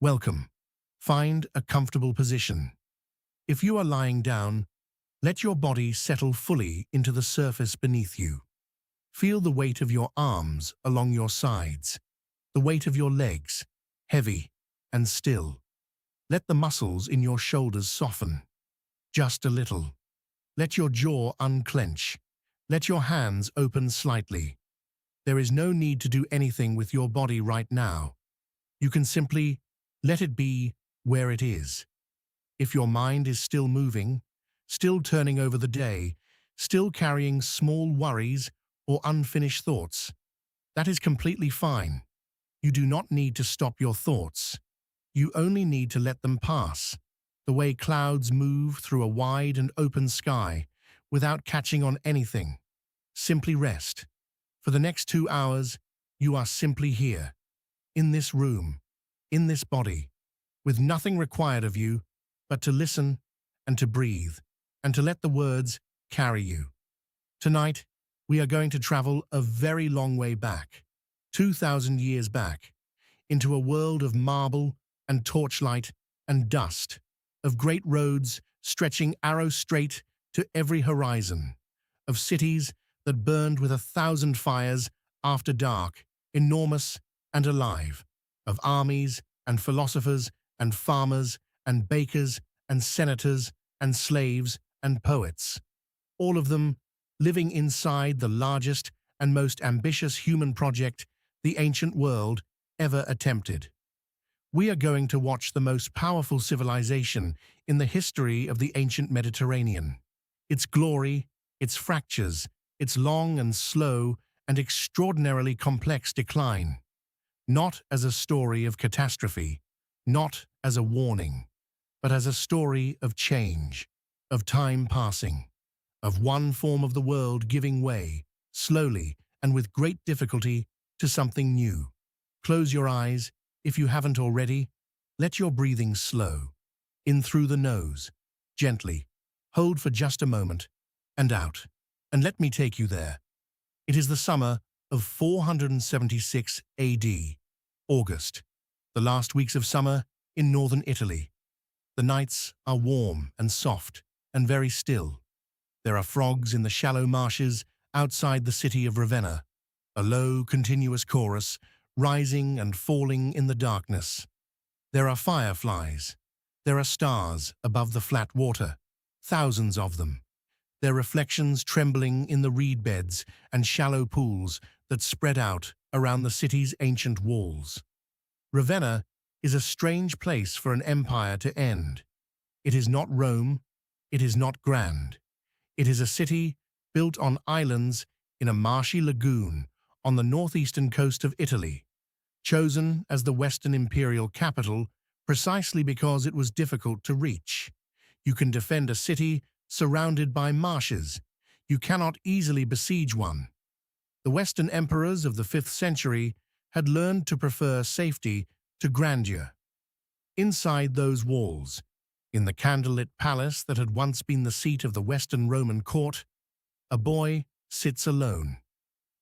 Welcome. Find a comfortable position. If you are lying down, let your body settle fully into the surface beneath you. Feel the weight of your arms along your sides, the weight of your legs, heavy and still. Let the muscles in your shoulders soften, just a little. Let your jaw unclench. Let your hands open slightly. There is no need to do anything with your body right now. You can simply let it be where it is. If your mind is still moving, still turning over the day, still carrying small worries or unfinished thoughts, that is completely fine. You do not need to stop your thoughts. You only need to let them pass, the way clouds move through a wide and open sky without catching on anything. Simply rest. For the next 2 hours, you are simply here, in this room, in this body, with nothing required of you but to listen and to breathe and to let the words carry you. Tonight, we are going to travel a very long way back, 2,000 years back, into a world of marble and torchlight and dust, of great roads stretching arrow-straight to every horizon, of cities that burned with 1,000 fires after dark, enormous and alive, of armies and philosophers and farmers and bakers and senators and slaves and poets, all of them living inside the largest and most ambitious human project the ancient world ever attempted. We are going to watch the most powerful civilization in the history of the ancient Mediterranean. Its glory, its fractures, its long and slow and extraordinarily complex decline. Not as a story of catastrophe, not as a warning, but as a story of change, of time passing, of one form of the world giving way, slowly and with great difficulty, to something new. Close your eyes, if you haven't already. Let your breathing slow. In through the nose, gently. Hold for just a moment, and out. And let me take you there. It is the summer of 476 AD, August, the last weeks of summer in northern Italy. The nights are warm and soft and very still. There are frogs in the shallow marshes outside the city of Ravenna, a low, continuous chorus rising and falling in the darkness. There are fireflies. There are stars above the flat water, thousands of them, their reflections trembling in the reed beds and shallow pools that spread out around the city's ancient walls. Ravenna is a strange place for an empire to end. It is not Rome, it is not grand. It is a city built on islands in a marshy lagoon on the northeastern coast of Italy, chosen as the Western imperial capital precisely because it was difficult to reach. You can defend a city surrounded by marshes. You cannot easily besiege one. The Western emperors of the 5th century had learned to prefer safety to grandeur. Inside those walls, in the candlelit palace that had once been the seat of the Western Roman court, a boy sits alone.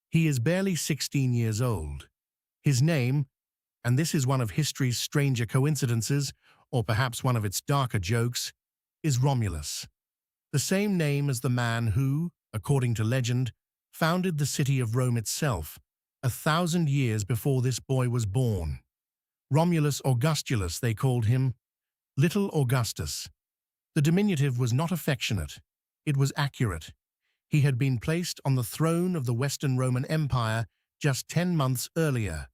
He is barely 16 years old. His name, and this is one of history's stranger coincidences, or perhaps one of its darker jokes, is Romulus. The same name as the man who, according to legend, founded the city of Rome itself, 1,000 years before this boy was born. Romulus Augustulus, they called him, Little Augustus. The diminutive was not affectionate, it was accurate. He had been placed on the throne of the Western Roman Empire just 10 months earlier,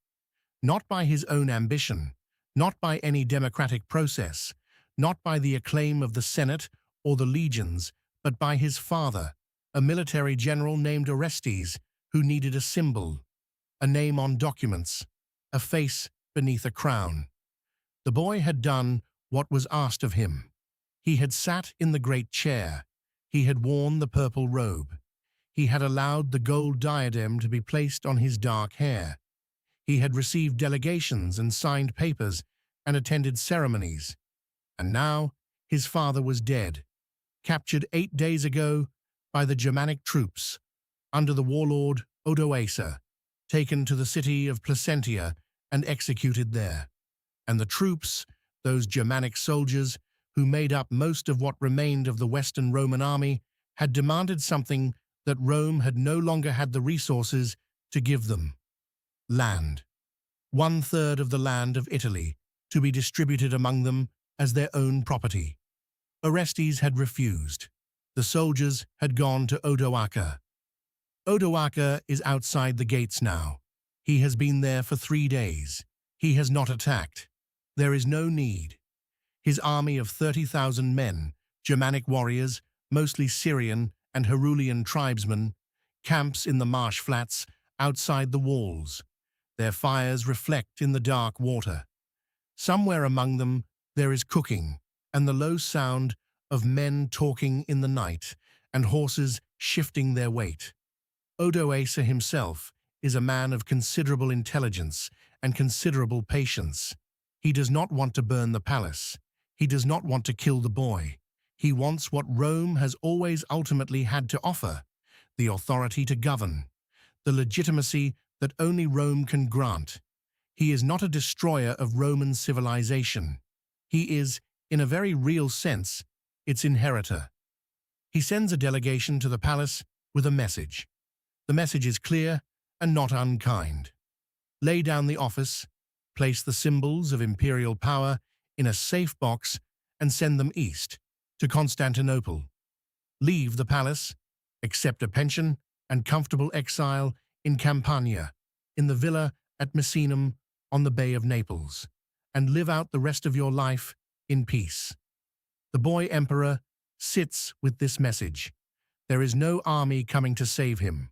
not by his own ambition, not by any democratic process, not by the acclaim of the Senate or the legions, but by his father, a military general named Orestes, who needed a symbol, a name on documents, a face beneath a crown. The boy had done what was asked of him. He had sat in the great chair. He had worn the purple robe. He had allowed the gold diadem to be placed on his dark hair. He had received delegations and signed papers and attended ceremonies. And now his father was dead, captured 8 days ago by the Germanic troops, under the warlord Odoacer, taken to the city of Placentia and executed there. and the troops, those Germanic soldiers who made up most of what remained of the Western Roman army, had demanded something that Rome had no longer had the resources to give them: land. 1/3 of the land of Italy, to be distributed among them as their own property. Orestes had refused. The soldiers had gone to Odoacer. Odoacer is outside the gates now. He has been there for 3 days. He has not attacked. There is no need. His army of 30,000 men, Germanic warriors, mostly Syrian and Herulian tribesmen, camps in the marsh flats outside the walls. Their fires reflect in the dark water. Somewhere among them there is cooking, and the low sound of men talking in the night, and horses shifting their weight. Odoacer himself is a man of considerable intelligence and considerable patience. He does not want to burn the palace. He does not want to kill the boy. He wants what Rome has always ultimately had to offer: the authority to govern, the legitimacy that only Rome can grant. He is not a destroyer of Roman civilization. He is, in a very real sense, its inheritor. He sends a delegation to the palace with a message. The message is clear and not unkind. Lay down the office, place the symbols of imperial power in a safe box, and send them east, to Constantinople. Leave the palace, accept a pension and comfortable exile in Campania, in the villa at Misenum on the Bay of Naples, and live out the rest of your life in peace. The boy emperor sits with this message. There is no army coming to save him,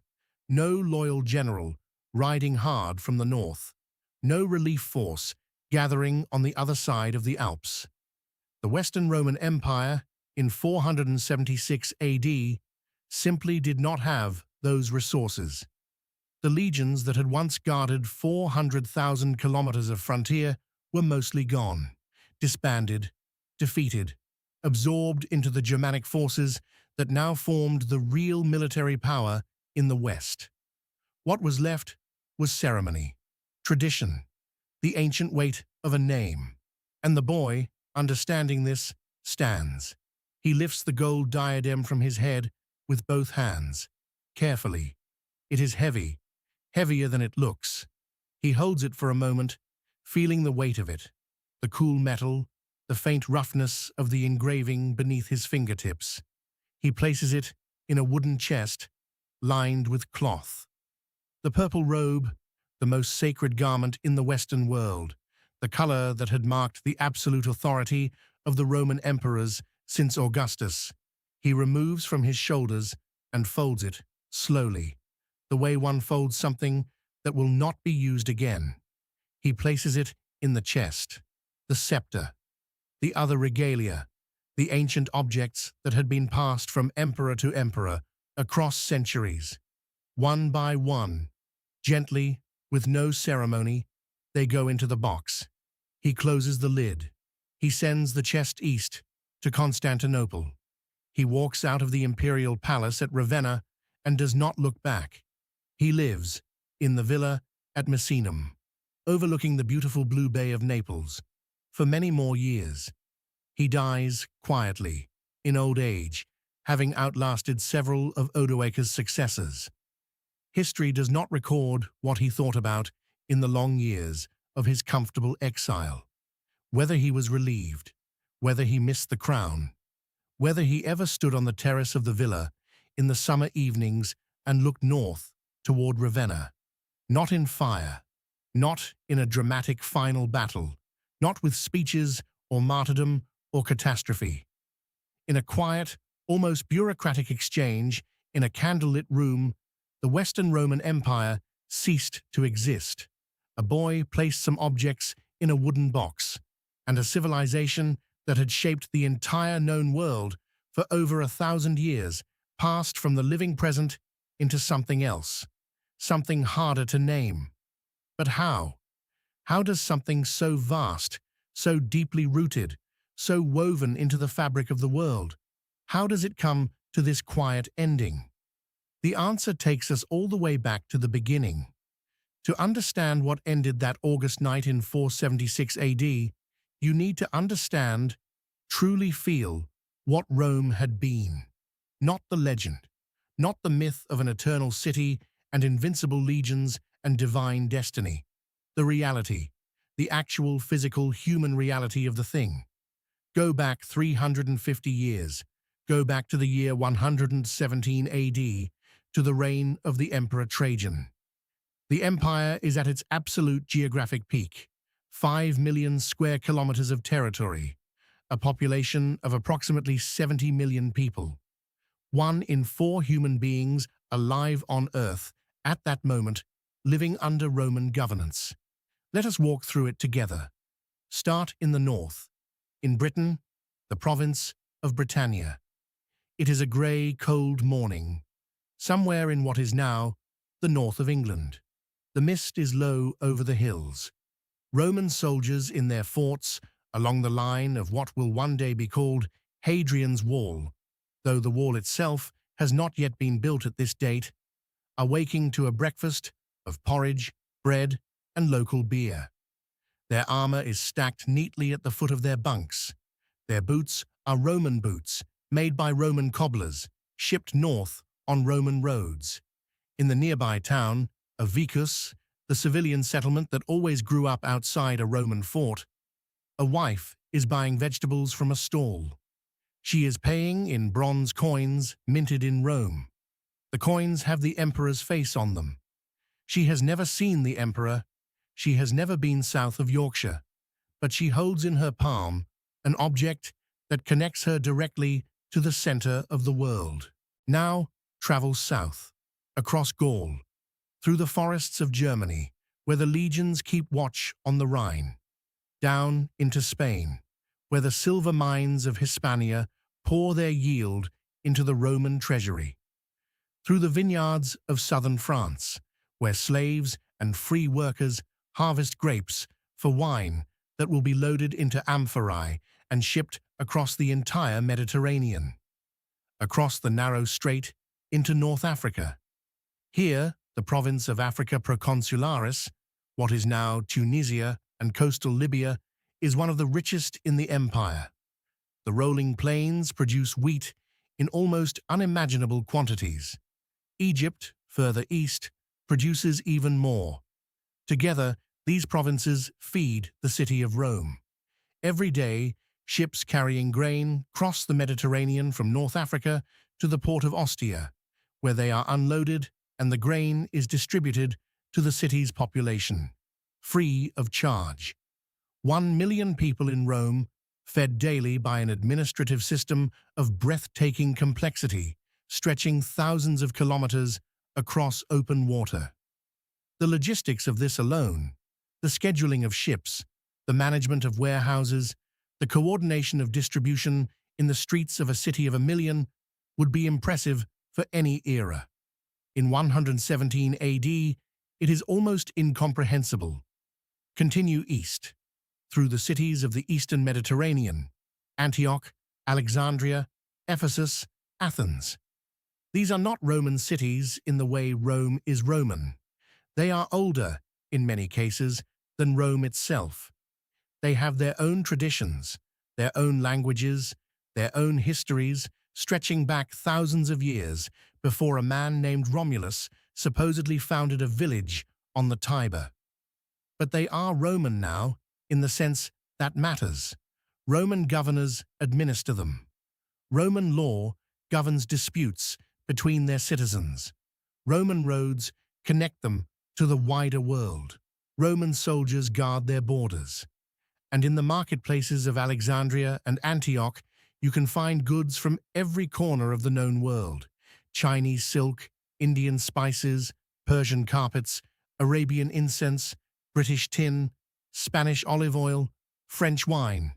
no loyal general riding hard from the north, no relief force gathering on the other side of the Alps. The Western Roman Empire, in 476 AD, simply did not have those resources. The legions that had once guarded 400,000 kilometers of frontier were mostly gone, disbanded, defeated, absorbed into the Germanic forces that now formed the real military power in the West. What was left was ceremony, tradition, the ancient weight of a name. And the boy, understanding this, stands. He lifts the gold diadem from his head with both hands, carefully. It is heavy, heavier than it looks. He holds it for a moment, feeling the weight of it, the cool metal, the faint roughness of the engraving beneath his fingertips. He places it in a wooden chest lined with cloth. The purple robe, the most sacred garment in the Western world, the color that had marked the absolute authority of the Roman emperors since Augustus, he removes from his shoulders and folds it slowly, the way one folds something that will not be used again. He places it in the chest, the scepter, the other regalia, the ancient objects that had been passed from emperor to emperor across centuries. One by one, gently, with no ceremony, they go into the box. He closes the lid. He sends the chest east to Constantinople. He walks out of the imperial palace at Ravenna and does not look back. He lives in the villa at Misenum, overlooking the beautiful blue Bay of Naples, for many more years. He dies quietly, in old age, having outlasted several of Odoacer's successors. History does not record what he thought about in the long years of his comfortable exile, whether he was relieved, whether he missed the crown, whether he ever stood on the terrace of the villa in the summer evenings and looked north toward Ravenna, not in fire, not in a dramatic final battle, not with speeches or martyrdom or catastrophe. In a quiet, almost bureaucratic exchange in a candlelit room, the Western Roman Empire ceased to exist. A boy placed some objects in a wooden box, and a civilization that had shaped the entire known world for over 1,000 years passed from the living present into something else, something harder to name. But how? How does something so vast, so deeply rooted, so woven into the fabric of the world, how does it come to this quiet ending? The answer takes us all the way back to the beginning. To understand what ended that August night in 476 AD, You need to understand, truly feel what Rome had been. Not the legend, not the myth of an eternal city and invincible legions and divine destiny. The reality, the actual physical human reality of the thing. Go back 350 years. Go back to the year 117 AD, to the reign of the Emperor Trajan. The empire is at its absolute geographic peak, 5 million square kilometers of territory, a population of approximately 70 million people. 1 in 4 human beings alive on Earth at that moment, living under Roman governance. Let us walk through it together. Start in the north. In Britain, the province of Britannia. It is a grey, cold morning, somewhere in what is now the north of England. The mist is low over the hills. Roman soldiers in their forts along the line of what will one day be called Hadrian's Wall, though the wall itself has not yet been built at this date, are waking to a breakfast of porridge, bread, and local beer. Their armor is stacked neatly at the foot of their bunks. Their boots are Roman boots, made by Roman cobblers, shipped north on Roman roads. In the nearby town of Vicus, the civilian settlement that always grew up outside a Roman fort, a wife is buying vegetables from a stall. She is paying in bronze coins minted in Rome. The coins have the emperor's face on them. She has never seen the emperor. She has never been south of Yorkshire, but she holds in her palm an object that connects her directly to the center of the world. Now travel south, across Gaul, through the forests of Germany, where the legions keep watch on the Rhine, down into Spain, where the silver mines of Hispania pour their yield into the Roman treasury, through the vineyards of southern France, where slaves and free workers harvest grapes for wine that will be loaded into amphorae and shipped across the entire Mediterranean, across the narrow strait into North Africa. Here, the province of Africa Proconsularis, what is now Tunisia and coastal Libya, is one of the richest in the empire. The rolling plains produce wheat in almost unimaginable quantities. Egypt, further east, produces even more. Together, these provinces feed the city of Rome. Every day, ships carrying grain cross the Mediterranean from North Africa to the port of Ostia, where they are unloaded and the grain is distributed to the city's population, free of charge. 1 million people in Rome, fed daily by an administrative system of breathtaking complexity, stretching thousands of kilometers across open water. The logistics of this alone, the scheduling of ships, the management of warehouses, the coordination of distribution in the streets of a city of 1 million, would be impressive for any era. In 117 AD, it is almost incomprehensible. Continue east, through the cities of the eastern Mediterranean, Antioch, Alexandria, Ephesus, Athens. These are not Roman cities in the way Rome is Roman. They are older, in many cases, than Rome itself. They have their own traditions, their own languages, their own histories, stretching back thousands of years before a man named Romulus supposedly founded a village on the Tiber. But they are Roman now, in the sense that matters. Roman governors administer them. Roman law governs disputes between their citizens. Roman roads connect them to the wider world. Roman soldiers guard their borders. And in the marketplaces of Alexandria and Antioch, you can find goods from every corner of the known world. Chinese silk, Indian spices, Persian carpets, Arabian incense, British tin, Spanish olive oil, French wine.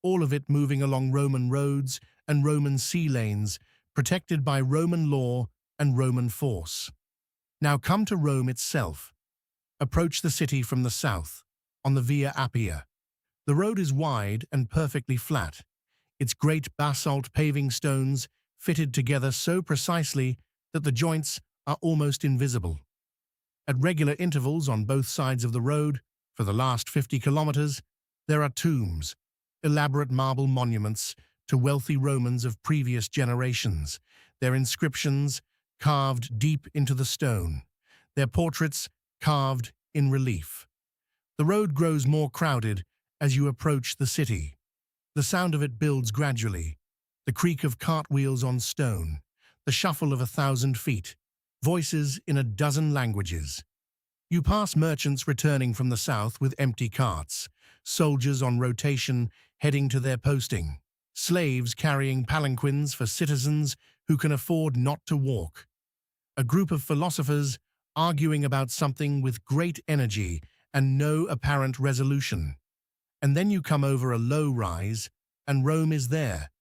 All of it moving along Roman roads and Roman sea lanes, protected by Roman law and Roman force. Now come to Rome itself. Approach the city from the south, on the Via Appia. The road is wide and perfectly flat, its great basalt paving stones fitted together so precisely that the joints are almost invisible. At regular intervals on both sides of the road, for the last 50 kilometers, There are tombs, elaborate marble monuments to wealthy Romans of previous generations, their inscriptions carved deep into the stone, their portraits carved in relief. The road grows more crowded as you approach the city. The sound of it builds gradually, the creak of cartwheels on stone, the shuffle of 1,000 feet, voices in a dozen languages. You pass merchants returning from the south with empty carts, soldiers on rotation heading to their posting, slaves carrying palanquins for citizens who can afford not to walk, a group of philosophers arguing about something with great energy and no apparent resolution. And then you come over a low rise, and Rome is there.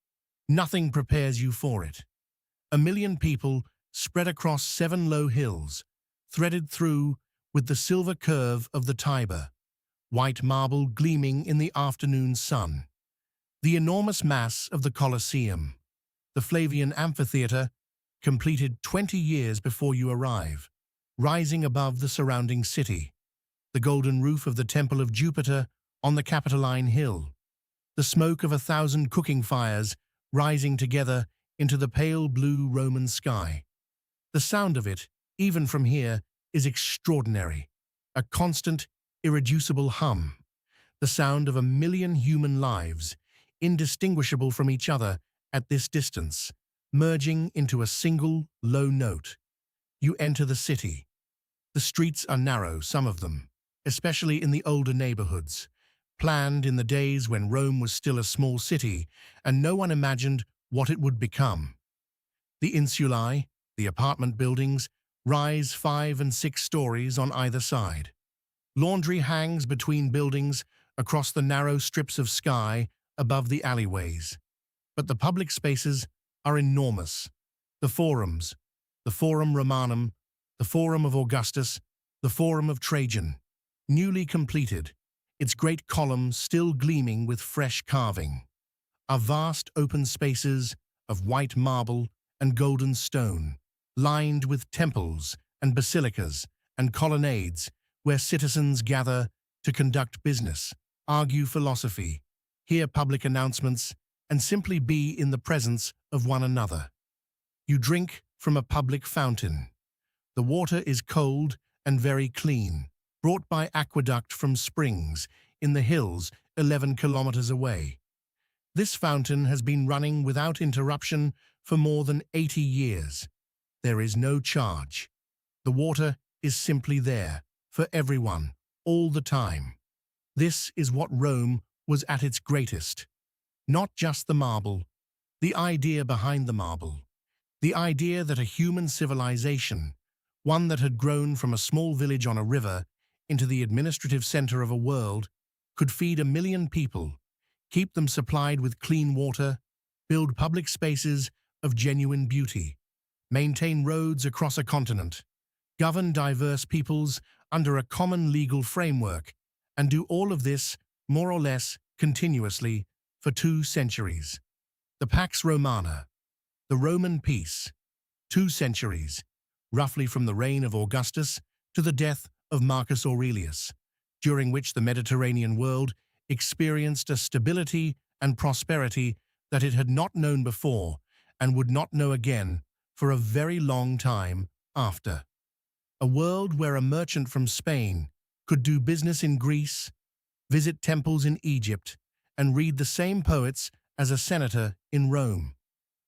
Nothing prepares you for it. 1 million people spread across 7 low hills, threaded through with the silver curve of the Tiber, white marble gleaming in the afternoon sun. The enormous mass of the Colosseum, the Flavian Amphitheatre, completed 20 years before you arrive, rising above the surrounding city. The golden roof of the Temple of Jupiter on the Capitoline Hill, the smoke of 1,000 cooking fires rising together into the pale blue Roman sky. The sound of it, even from here, is extraordinary, a constant, irreducible hum, the sound of 1 million human lives, indistinguishable from each other at this distance, merging into a single low note. You enter the city. The streets are narrow, some of them, especially in the older neighborhoods, planned in the days when Rome was still a small city and no one imagined what it would become. The insulae, the apartment buildings, rise 5 and 6 stories on either side. Laundry hangs between buildings across the narrow strips of sky above the alleyways. But the public spaces are enormous. The forums, the Forum Romanum, the Forum of Augustus, the Forum of Trajan, newly completed, its great columns still gleaming with fresh carving, are vast open spaces of white marble and golden stone, lined with temples and basilicas and colonnades where citizens gather to conduct business, argue philosophy, hear public announcements, and simply be in the presence of one another. You drink from a public fountain. The water is cold and very clean, brought by aqueduct from springs in the hills 11 kilometers away. This fountain has been running without interruption for more than 80 years. There is no charge. The water is simply there, for everyone, all the time. This is what Rome was at its greatest. Not just the marble, the idea behind the marble. The idea that a human civilization, one that had grown from a small village on a river into the administrative center of a world, could feed 1 million people, keep them supplied with clean water, build public spaces of genuine beauty, maintain roads across a continent, govern diverse peoples under a common legal framework, and do all of this, more or less, continuously for 2 centuries. The Pax Romana, the Roman peace, 2 centuries, roughly from the reign of Augustus to the death of Marcus Aurelius, during which the Mediterranean world experienced a stability and prosperity that it had not known before and would not know again for a very long time after. A world where a merchant from Spain could do business in Greece, visit temples in Egypt, and read the same poets as a senator in Rome.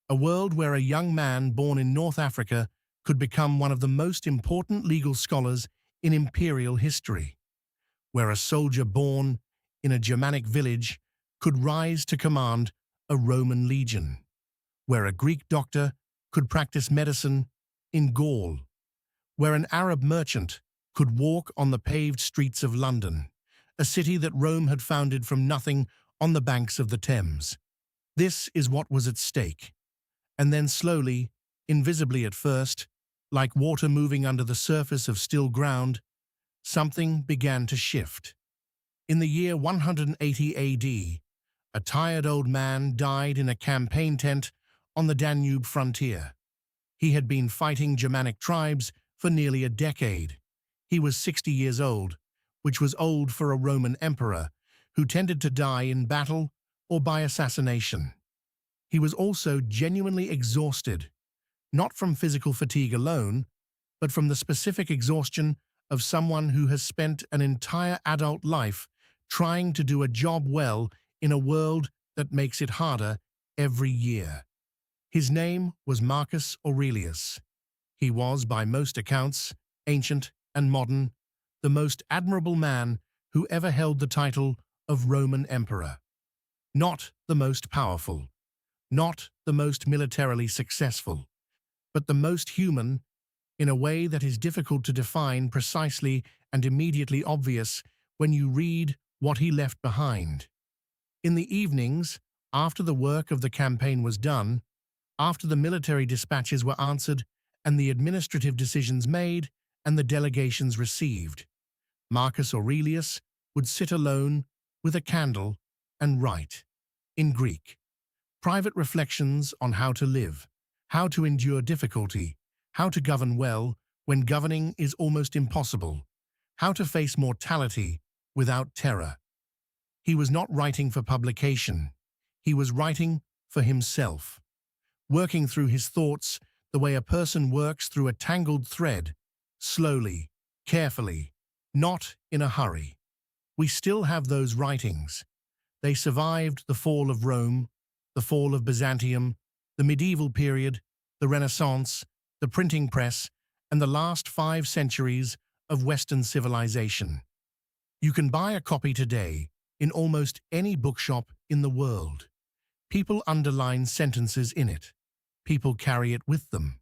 A world where a young man born in North Africa could become one of the most important legal scholars in imperial history. Where a soldier born in a Germanic village could rise to command a Roman legion. Where a Greek doctor could practice medicine in Gaul. Where an Arab merchant could walk on the paved streets of London, a city that Rome had founded from nothing on the banks of the Thames. This is what was at stake. And then slowly, invisibly at first, like water moving under the surface of still ground, something began to shift. In the year 180 AD, a tired old man died in a campaign tent on the Danube frontier. He had been fighting Germanic tribes for nearly a decade. He was 60 years old, which was old for a Roman emperor, who tended to die in battle or by assassination. He was also genuinely exhausted, not from physical fatigue alone, but from the specific exhaustion of someone who has spent an entire adult life trying to do a job well in a world that makes it harder every year. His name was Marcus Aurelius. He was, by most accounts, ancient and modern, the most admirable man who ever held the title of Roman Emperor. Not the most powerful, not the most militarily successful, but the most human in a way that is difficult to define precisely and immediately obvious when you read what he left behind. In the evenings, after the work of the campaign was done, after the military dispatches were answered and the administrative decisions made and the delegations received, Marcus Aurelius would sit alone with a candle and write, in Greek, private reflections on how to live, how to endure difficulty, how to govern well when governing is almost impossible, how to face mortality without terror. He was not writing for publication. He was writing for himself, working through his thoughts the way a person works through a tangled thread, slowly, carefully, not in a hurry. We still have those writings. They survived the fall of Rome, the fall of Byzantium, the medieval period, the Renaissance, the printing press, and the last 5 centuries of Western civilization. You can buy a copy today in almost any bookshop in the world. People underline sentences in it. People carry it with them.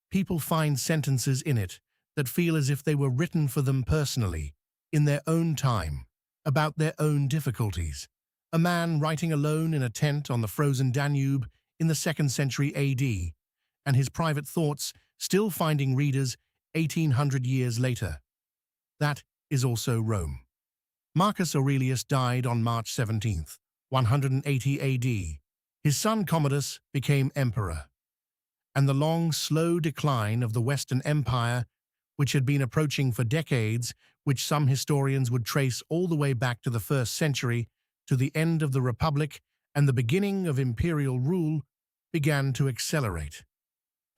People find sentences in it that feel as if they were written for them personally, in their own time, about their own difficulties. A man writing alone in a tent on the frozen Danube in the 2nd century AD, and his private thoughts still finding readers 1800 years later. That is also Rome. Marcus Aurelius died on March 17, 180 AD. His son Commodus became emperor, and the long, slow decline of the Western Empire, which had been approaching for decades, which some historians would trace all the way back to the 1st century, to the end of the Republic and the beginning of imperial rule, began to accelerate.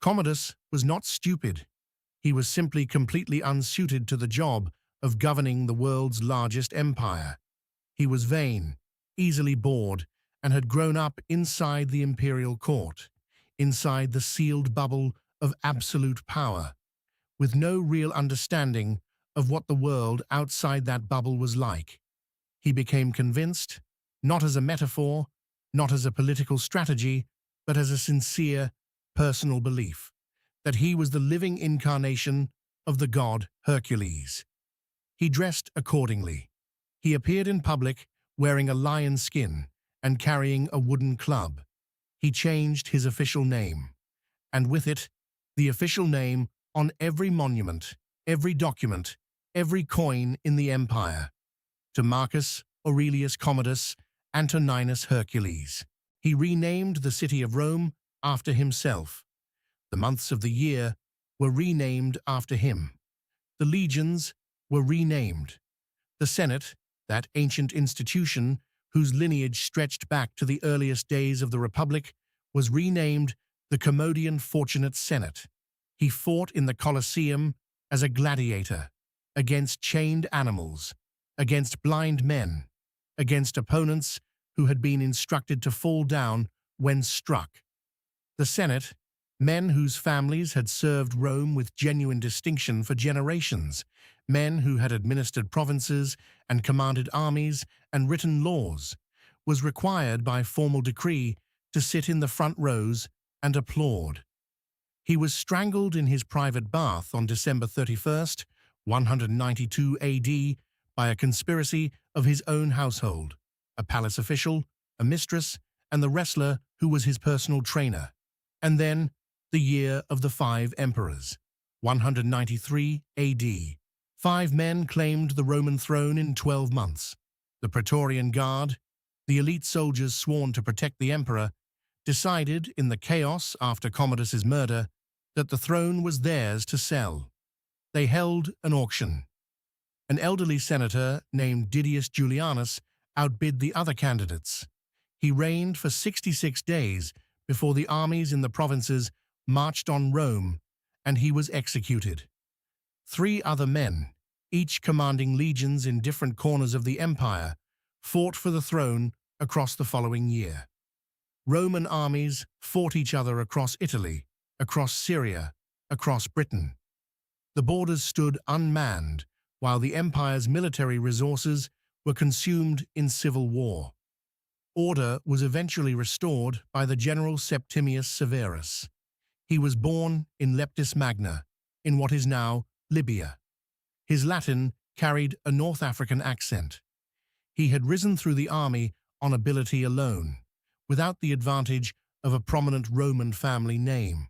Commodus was not stupid. He was simply completely unsuited to the job of governing the world's largest empire. He was vain, easily bored, and had grown up inside the imperial court, inside the sealed bubble of absolute power, with no real understanding of what the world outside that bubble was like. He became convinced, not as a metaphor, not as a political strategy, but as a sincere, personal belief, that he was the living incarnation of the god Hercules. He dressed accordingly. He appeared in public wearing a lion's skin and carrying a wooden club. He changed his official name, and with it, the official name on every monument, every document, every coin in the empire, to Marcus Aurelius Commodus Antoninus Hercules. He renamed the city of Rome after himself. The months of the year were renamed after him. The legions were renamed. The Senate, that ancient institution whose lineage stretched back to the earliest days of the Republic, was renamed the Commodian Fortunate Senate. He fought in the Colosseum as a gladiator, against chained animals, against blind men, against opponents who had been instructed to fall down when struck. The Senate, men whose families had served Rome with genuine distinction for generations, men who had administered provinces and commanded armies and written laws, was required by formal decree to sit in the front rows and applaud. He was strangled in his private bath on December 31st, 192 AD, by a conspiracy of his own household, a palace official, a mistress, and the wrestler who was his personal trainer. And then, the year of the 5 emperors, 193 AD. 5 men claimed the Roman throne in 12 months. The Praetorian Guard, the elite soldiers sworn to protect the emperor, decided in the chaos after Commodus's murder that the throne was theirs to sell. They held an auction. An elderly senator named Didius Julianus outbid the other candidates. He reigned for 66 days before the armies in the provinces marched on Rome, and he was executed. 3 other men, each commanding legions in different corners of the empire, fought for the throne across the following year. Roman armies fought each other across Italy, across Syria, across Britain. The borders stood unmanned, while the empire's military resources were consumed in civil war. Order was eventually restored by the general Septimius Severus. He was born in Leptis Magna, in what is now Libya. His Latin carried a North African accent. He had risen through the army on ability alone, without the advantage of a prominent Roman family name.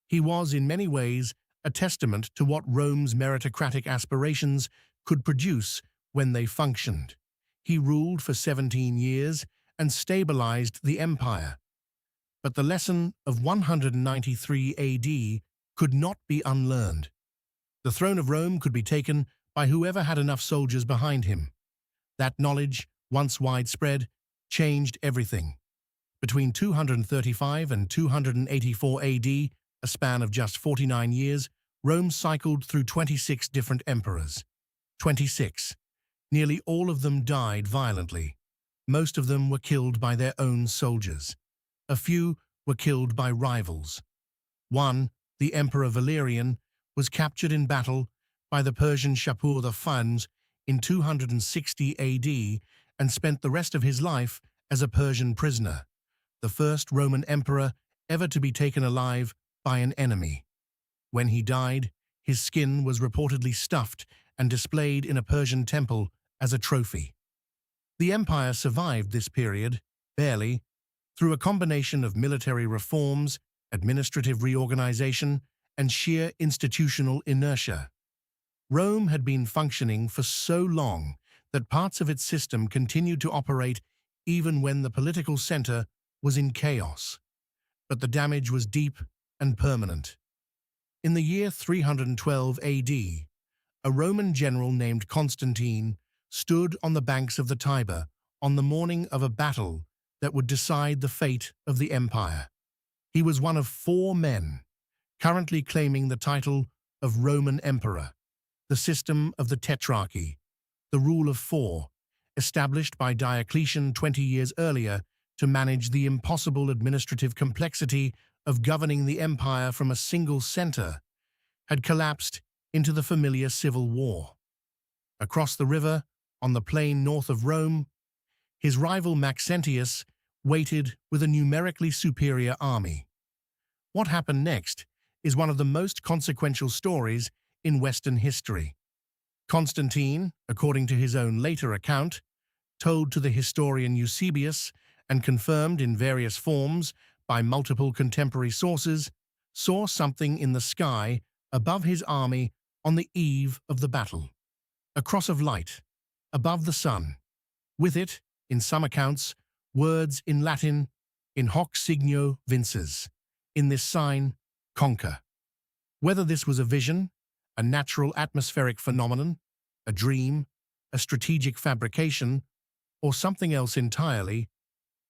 He was, in many ways, a testament to what Rome's meritocratic aspirations could produce when they functioned. He ruled for 17 years and stabilized the empire. But the lesson of 193 AD could not be unlearned. The throne of Rome could be taken by whoever had enough soldiers behind him. That knowledge, once widespread, changed everything. Between 235 and 284 AD, a span of just 49 years, Rome cycled through 26 different emperors. 26. Nearly all of them died violently. Most of them were killed by their own soldiers. A few were killed by rivals. One, the Emperor Valerian, was captured in battle by the Persian Shapur the Fans in 260 AD and spent the rest of his life as a Persian prisoner, the first Roman emperor ever to be taken alive by an enemy. When he died, his skin was reportedly stuffed and displayed in a Persian temple as a trophy. The empire survived this period, barely, through a combination of military reforms, administrative reorganization, and sheer institutional inertia. Rome had been functioning for so long that parts of its system continued to operate even when the political center was in chaos. But the damage was deep and permanent. In the year 312 AD, a Roman general named Constantine stood on the banks of the Tiber on the morning of a battle that would decide the fate of the empire. He was one of 4 men, currently claiming the title of Roman Emperor, the system of the Tetrarchy, the rule of 4, established by Diocletian 20 years earlier to manage the impossible administrative complexity of governing the empire from a single center, had collapsed into the familiar civil war. Across the river, on the plain north of Rome, his rival Maxentius waited with a numerically superior army. What happened next is one of the most consequential stories in Western history. Constantine, according to his own later account, told to the historian Eusebius and confirmed in various forms by multiple contemporary sources, saw something in the sky above his army on the eve of the battle. A cross of light, above the sun. With it, in some accounts, words in Latin, in hoc signo vinces, in this sign, conquer. Whether this was a vision, a natural atmospheric phenomenon, a dream, a strategic fabrication, or something else entirely,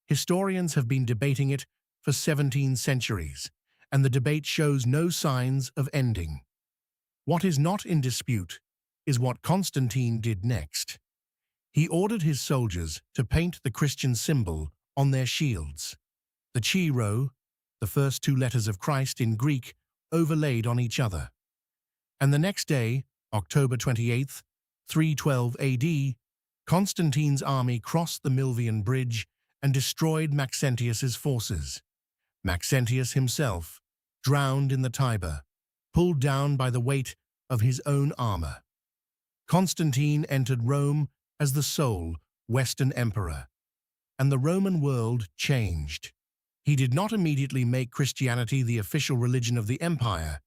historians have been debating it for 17 centuries, and the debate shows no signs of ending. What is not in dispute is what Constantine did next. He ordered his soldiers to paint the Christian symbol on their shields. The Chi-Rho, the first 2 letters of Christ in Greek, overlaid on each other. And the next day, October 28th, 312 AD, Constantine's army crossed the Milvian Bridge and destroyed Maxentius's forces. Maxentius himself, drowned in the Tiber, pulled down by the weight of his own armor. Constantine entered Rome as the sole Western emperor, and the Roman world changed. He did not immediately make Christianity the official religion of the empire.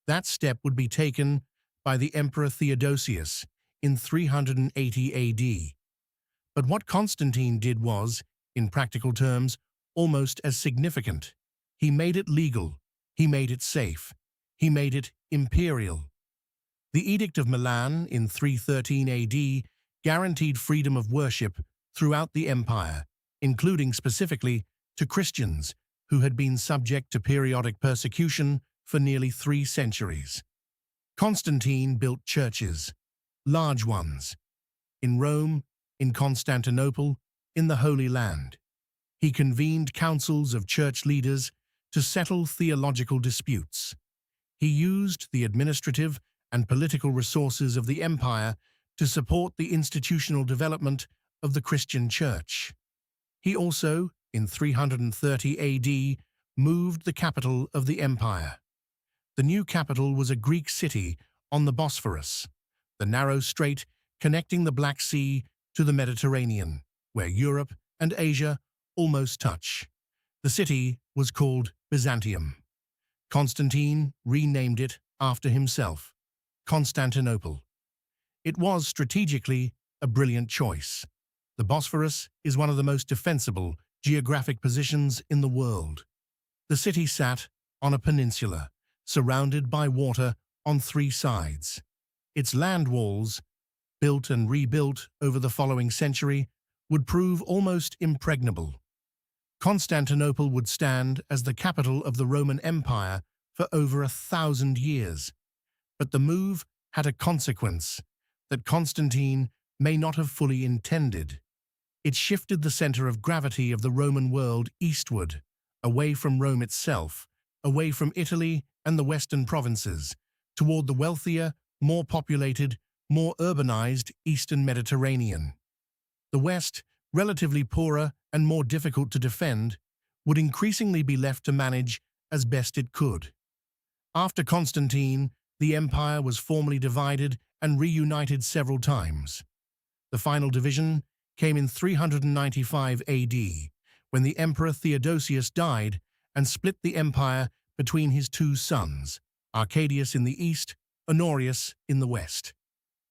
That step would be taken by the Emperor Theodosius in 380 AD. But what Constantine did was, in practical terms, almost as significant. He made it legal. He made it safe. He made it imperial. The Edict of Milan in 313 AD guaranteed freedom of worship throughout the empire, including specifically to Christians who had been subject to periodic persecution for nearly 3 centuries. Constantine built churches, large ones, in Rome, in Constantinople, in the Holy Land. He convened councils of church leaders to settle theological disputes. He used the administrative and political resources of the empire to support the institutional development of the Christian Church. He also, in 330 AD, moved the capital of the empire. The new capital was a Greek city on the Bosphorus, the narrow strait connecting the Black Sea to the Mediterranean, where Europe and Asia almost touch. The city was called Byzantium. Constantine renamed it after himself, Constantinople. It was strategically a brilliant choice. The Bosphorus is one of the most defensible geographic positions in the world. The city sat on a peninsula, surrounded by water on 3 sides. Its land walls, built and rebuilt over the following century, would prove almost impregnable. Constantinople would stand as the capital of the Roman Empire for over 1,000 years. But the move had a consequence that Constantine may not have fully intended. It shifted the center of gravity of the Roman world eastward, away from Rome itself, away from Italy and the western provinces, toward the wealthier, more populated, more urbanized eastern Mediterranean. The West, relatively poorer and more difficult to defend, would increasingly be left to manage as best it could. After Constantine, the empire was formally divided and reunited several times. The final division came in 395 AD, when the Emperor Theodosius died and split the empire between his 2 sons, Arcadius in the east, Honorius in the west.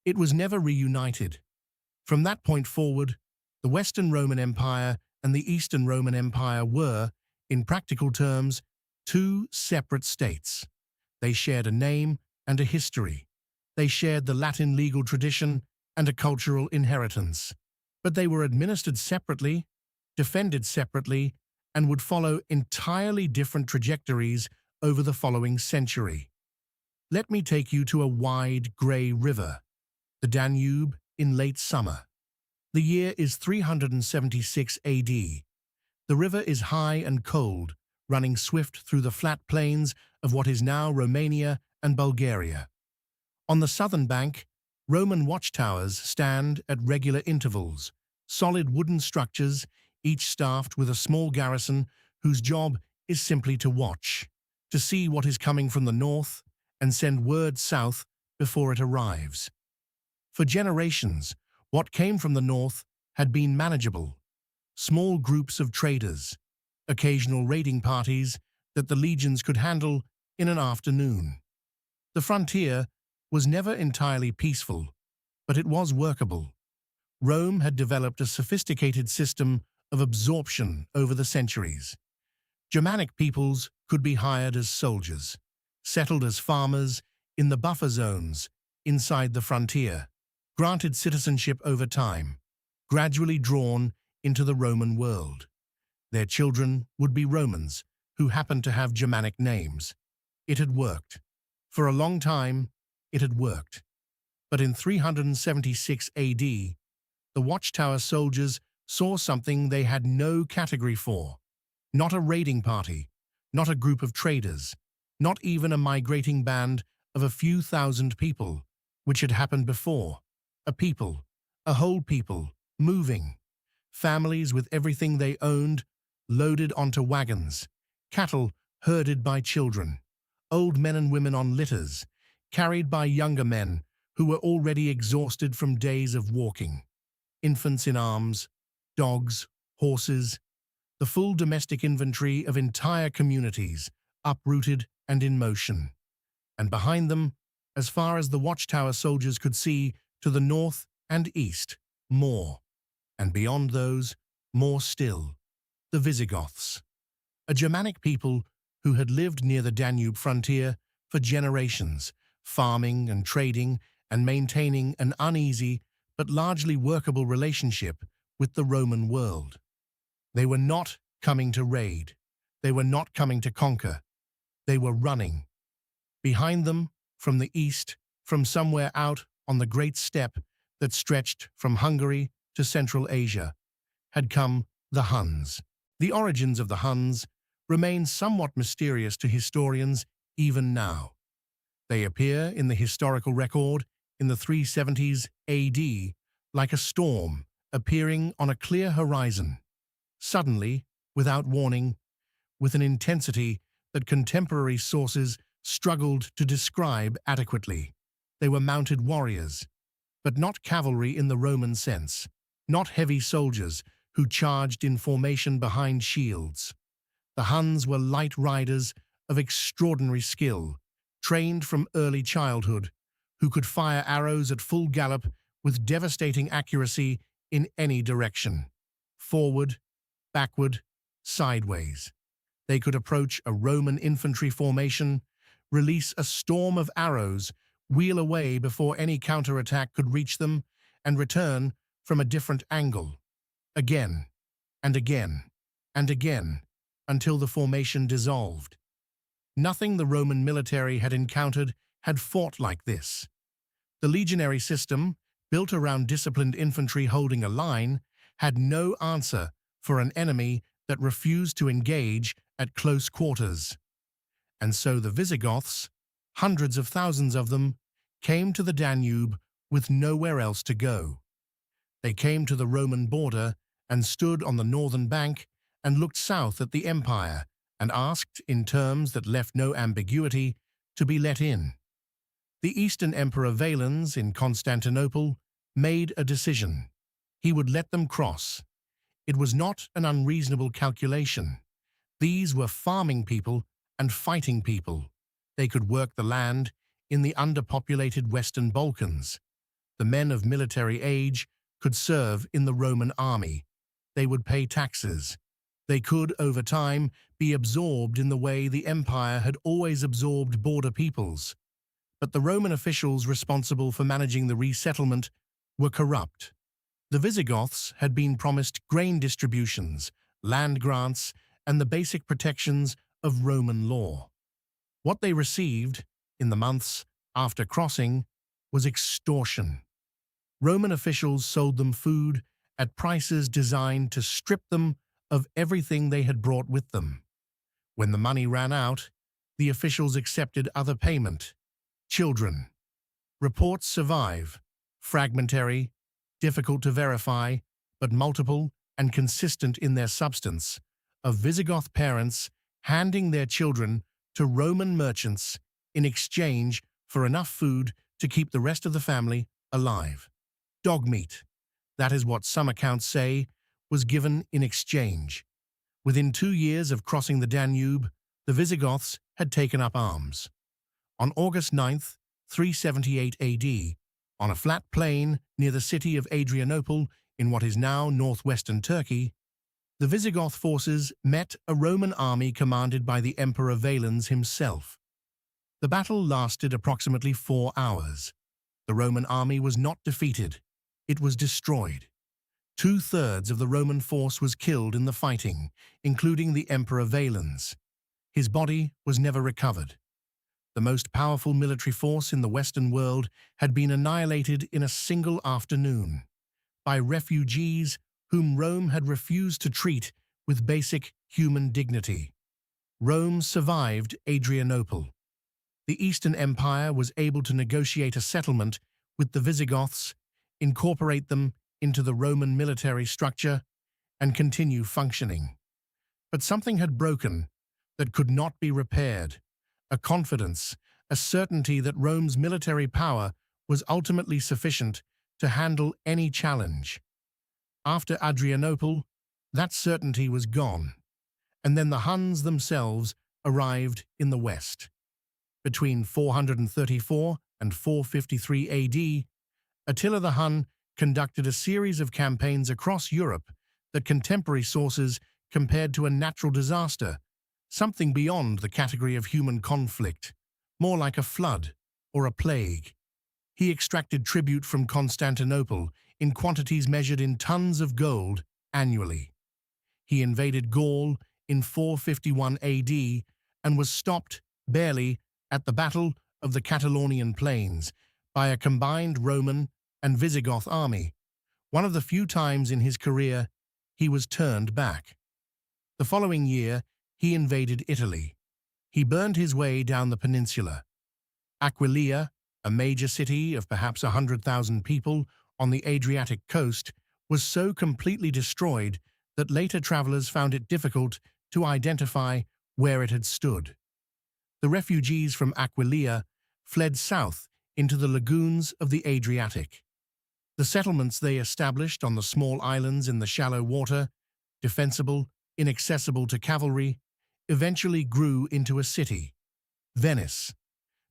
It was never reunited. From that point forward, the Western Roman Empire and the Eastern Roman Empire were, in practical terms, 2 separate states. They shared a name and a history. They shared the Latin legal tradition and a cultural inheritance. But they were administered separately, defended separately, and would follow entirely different trajectories over the following century. Let me take you to a wide grey river, the Danube, in late summer. The year is 376 AD. The river is high and cold, running swift through the flat plains of what is now Romania and Bulgaria. On the southern bank, Roman watchtowers stand at regular intervals, solid wooden structures, each staffed with a small garrison whose job is simply to watch, to see what is coming from the north and send word south before it arrives. For generations, what came from the north had been manageable. Small groups of traders, occasional raiding parties that the legions could handle in an afternoon. The frontier was never entirely peaceful, but it was workable. Rome had developed a sophisticated system of absorption over the centuries. Germanic peoples could be hired as soldiers, settled as farmers in the buffer zones inside the frontier, granted citizenship over time, gradually drawn into the Roman world. Their children would be Romans who happened to have Germanic names. It had worked. For a long time, it had worked. But in 376 AD, the Watchtower soldiers saw something they had no category for. Not a raiding party, not a group of traders, not even a migrating band of a few thousand people, which had happened before. A people, a whole people, moving. Families with everything they owned loaded onto wagons, cattle herded by children, old men and women on litters, carried by younger men who were already exhausted from days of walking, infants in arms, dogs, horses, the full domestic inventory of entire communities, uprooted and in motion. And behind them, as far as the Watchtower soldiers could see, to the north and east, more. And beyond those, more still, the Visigoths, a Germanic people who had lived near the Danube frontier for generations, farming and trading and maintaining an uneasy but largely workable relationship with the Roman world. They were not coming to raid. They were not coming to conquer. They were running. Behind them, from the east, from somewhere out on the great steppe that stretched from Hungary to Central Asia, had come the Huns. The origins of the Huns remain somewhat mysterious to historians even now. They appear in the historical record in the 370s AD like a storm appearing on a clear horizon, suddenly, without warning, with an intensity that contemporary sources struggled to describe adequately. They were mounted warriors, but not cavalry in the Roman sense, not heavy soldiers who charged in formation behind shields. The Huns were light riders of extraordinary skill, trained from early childhood, who could fire arrows at full gallop with devastating accuracy in any direction, forward, backward, sideways. They could approach a Roman infantry formation, release a storm of arrows, wheel away before any counterattack could reach them, and return from a different angle, again and again and again, until the formation dissolved. Nothing the Roman military had encountered had fought like this. The legionary system, built around disciplined infantry holding a line, had no answer for an enemy that refused to engage at close quarters. And so the Visigoths, hundreds of thousands of them, came to the Danube with nowhere else to go. They came to the Roman border and stood on the northern bank and looked south at the empire and asked, in terms that left no ambiguity, to be let in. The Eastern Emperor Valens in Constantinople made a decision. He would let them cross. It was not an unreasonable calculation. These were farming people and fighting people. They could work the land in the underpopulated Western Balkans. The men of military age could serve in the Roman army. They would pay taxes. They could, over time, be absorbed in the way the empire had always absorbed border peoples. But the Roman officials responsible for managing the resettlement were corrupt. The Visigoths had been promised grain distributions, land grants, and the basic protections of Roman law. What they received, in the months after crossing, was extortion. Roman officials sold them food at prices designed to strip them of everything they had brought with them. When the money ran out, the officials accepted other payment. Children. Reports survive, fragmentary, difficult to verify, but multiple and consistent in their substance, of Visigoth parents handing their children to Roman merchants in exchange for enough food to keep the rest of the family alive. Dog meat, that is what some accounts say, was given in exchange. Within 2 years of crossing the Danube, the Visigoths had taken up arms. On August 9th, 378 AD, on a flat plain near the city of Adrianople in what is now northwestern Turkey, the Visigoth forces met a Roman army commanded by the Emperor Valens himself. The battle lasted approximately 4 hours. The Roman army was not defeated. It was destroyed. 2/3 of the Roman force was killed in the fighting, including the Emperor Valens. His body was never recovered. The most powerful military force in the Western world had been annihilated in a single afternoon by refugees whom Rome had refused to treat with basic human dignity. Rome survived Adrianople. The Eastern Empire was able to negotiate a settlement with the Visigoths, incorporate them into the Roman military structure, and continue functioning. But something had broken that could not be repaired. A confidence, a certainty that Rome's military power was ultimately sufficient to handle any challenge. After Adrianople, that certainty was gone, and then the Huns themselves arrived in the west. Between 434 and 453 AD, Attila the Hun conducted a series of campaigns across Europe that contemporary sources compared to a natural disaster, something beyond the category of human conflict, more like a flood or a plague. He extracted tribute from Constantinople in quantities measured in tons of gold annually. He invaded Gaul in 451 AD and was stopped, barely, at the Battle of the Catalonian Plains by a combined Roman and Visigoth army, one of the few times in his career he was turned back. The following year, he invaded Italy. He burned his way down the peninsula. Aquileia, a major city of perhaps 100,000 people on the Adriatic coast, was so completely destroyed that later travelers found it difficult to identify where it had stood. The refugees from Aquileia fled south into the lagoons of the Adriatic. The settlements they established on the small islands in the shallow water, defensible, inaccessible to cavalry, eventually grew into a city, Venice,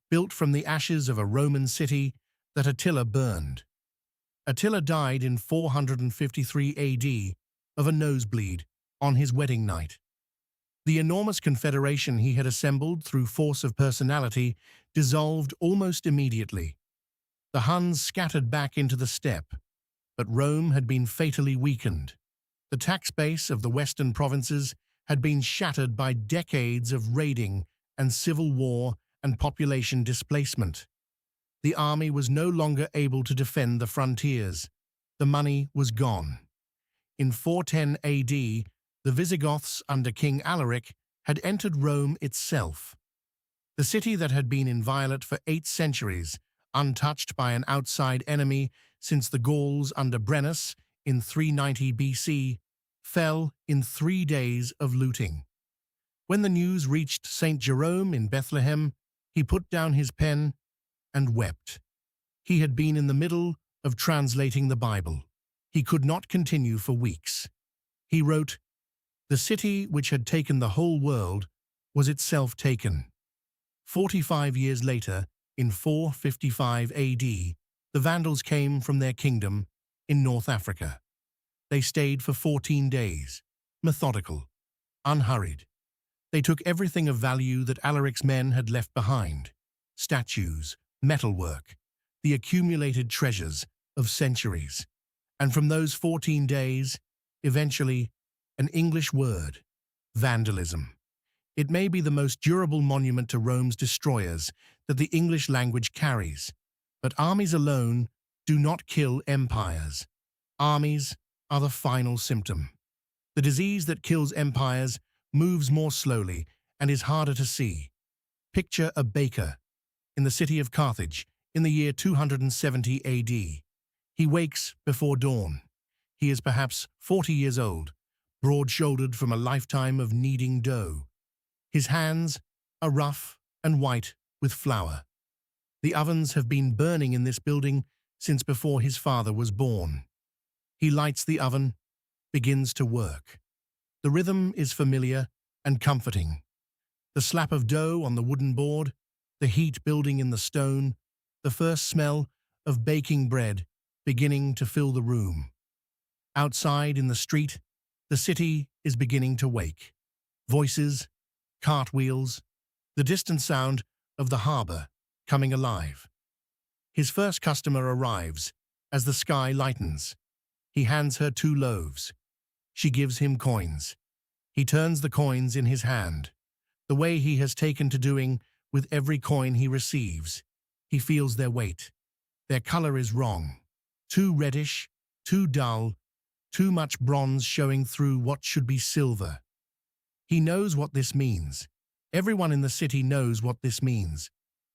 built from the ashes of a Roman city that Attila burned. Attila died in 453 AD of a nosebleed on his wedding night. The enormous confederation he had assembled through force of personality dissolved almost immediately. The Huns scattered back into the steppe, but Rome had been fatally weakened. The tax base of the western provinces had been shattered by decades of raiding and civil war and population displacement. The army was no longer able to defend the frontiers. The money was gone. In 410 AD, the Visigoths under King Alaric had entered Rome itself. The city that had been inviolate for 8 centuries, untouched by an outside enemy since the Gauls under Brennus in 390 BC, fell in 3 days of looting. When the news reached St. Jerome in Bethlehem, he put down his pen and wept. He had been in the middle of translating the Bible. He could not continue for weeks. He wrote, "The city which had taken the whole world was itself taken." 45 years later, in 455 AD, the Vandals came from their kingdom in North Africa. They stayed for 14 days, methodical, unhurried. They took everything of value that Alaric's men had left behind: statues, metalwork, the accumulated treasures of centuries. And from those 14 days, eventually, an English word: vandalism. It may be the most durable monument to Rome's destroyers that the English language carries. But armies alone do not kill empires. Armies are the final symptom. The disease that kills empires moves more slowly and is harder to see. Picture a baker in the city of Carthage in the year 270 AD. He wakes before dawn. He is perhaps 40 years old, broad-shouldered from a lifetime of kneading dough. His hands are rough and white with flour. The ovens have been burning in this building since before his father was born. He lights the oven, begins to work. The rhythm is familiar and comforting. The slap of dough on the wooden board, the heat building in the stone, the first smell of baking bread beginning to fill the room. Outside in the street, the city is beginning to wake. Voices, cartwheels, the distant sound of the harbor coming alive. His first customer arrives as the sky lightens. He hands her 2 loaves. She gives him coins. He turns the coins in his hand, the way he has taken to doing with every coin he receives. He feels their weight. Their color is wrong. Too reddish, too dull, too much bronze showing through what should be silver. He knows what this means. Everyone in the city knows what this means.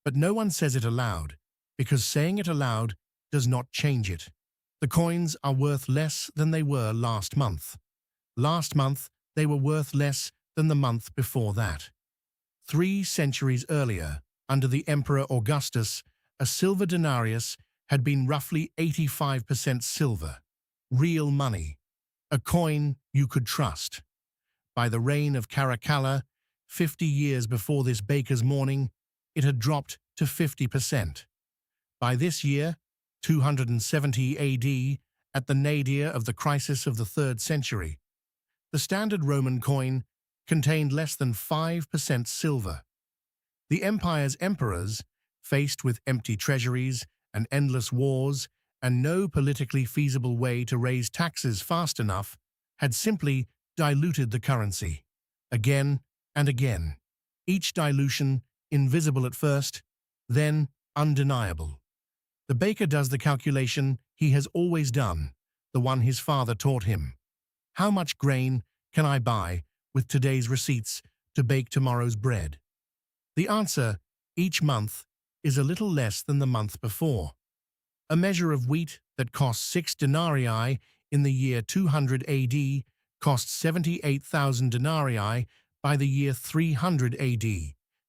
But no one says it aloud, because saying it aloud does not change it. The coins are worth less than they were last month. Last month, they were worth less than the month before that. 3 centuries earlier, under the Emperor Augustus, a silver denarius had been roughly 85% silver. Real money. A coin you could trust. By the reign of Caracalla, 50 years before this baker's morning, it had dropped to 50%. By this year, 270 AD, at the nadir of the crisis of the 3rd century, the standard Roman coin contained less than 5% silver. The empire's emperors, faced with empty treasuries and endless wars, and no politically feasible way to raise taxes fast enough had simply diluted the currency, again and again, each dilution invisible at first, then undeniable. The baker does the calculation he has always done, the one his father taught him. How much grain can I buy with today's receipts to bake tomorrow's bread? The answer, each month, is a little less than the month before. A measure of wheat that cost 6 denarii in the year 200 AD cost 78,000 denarii by the year 300 AD,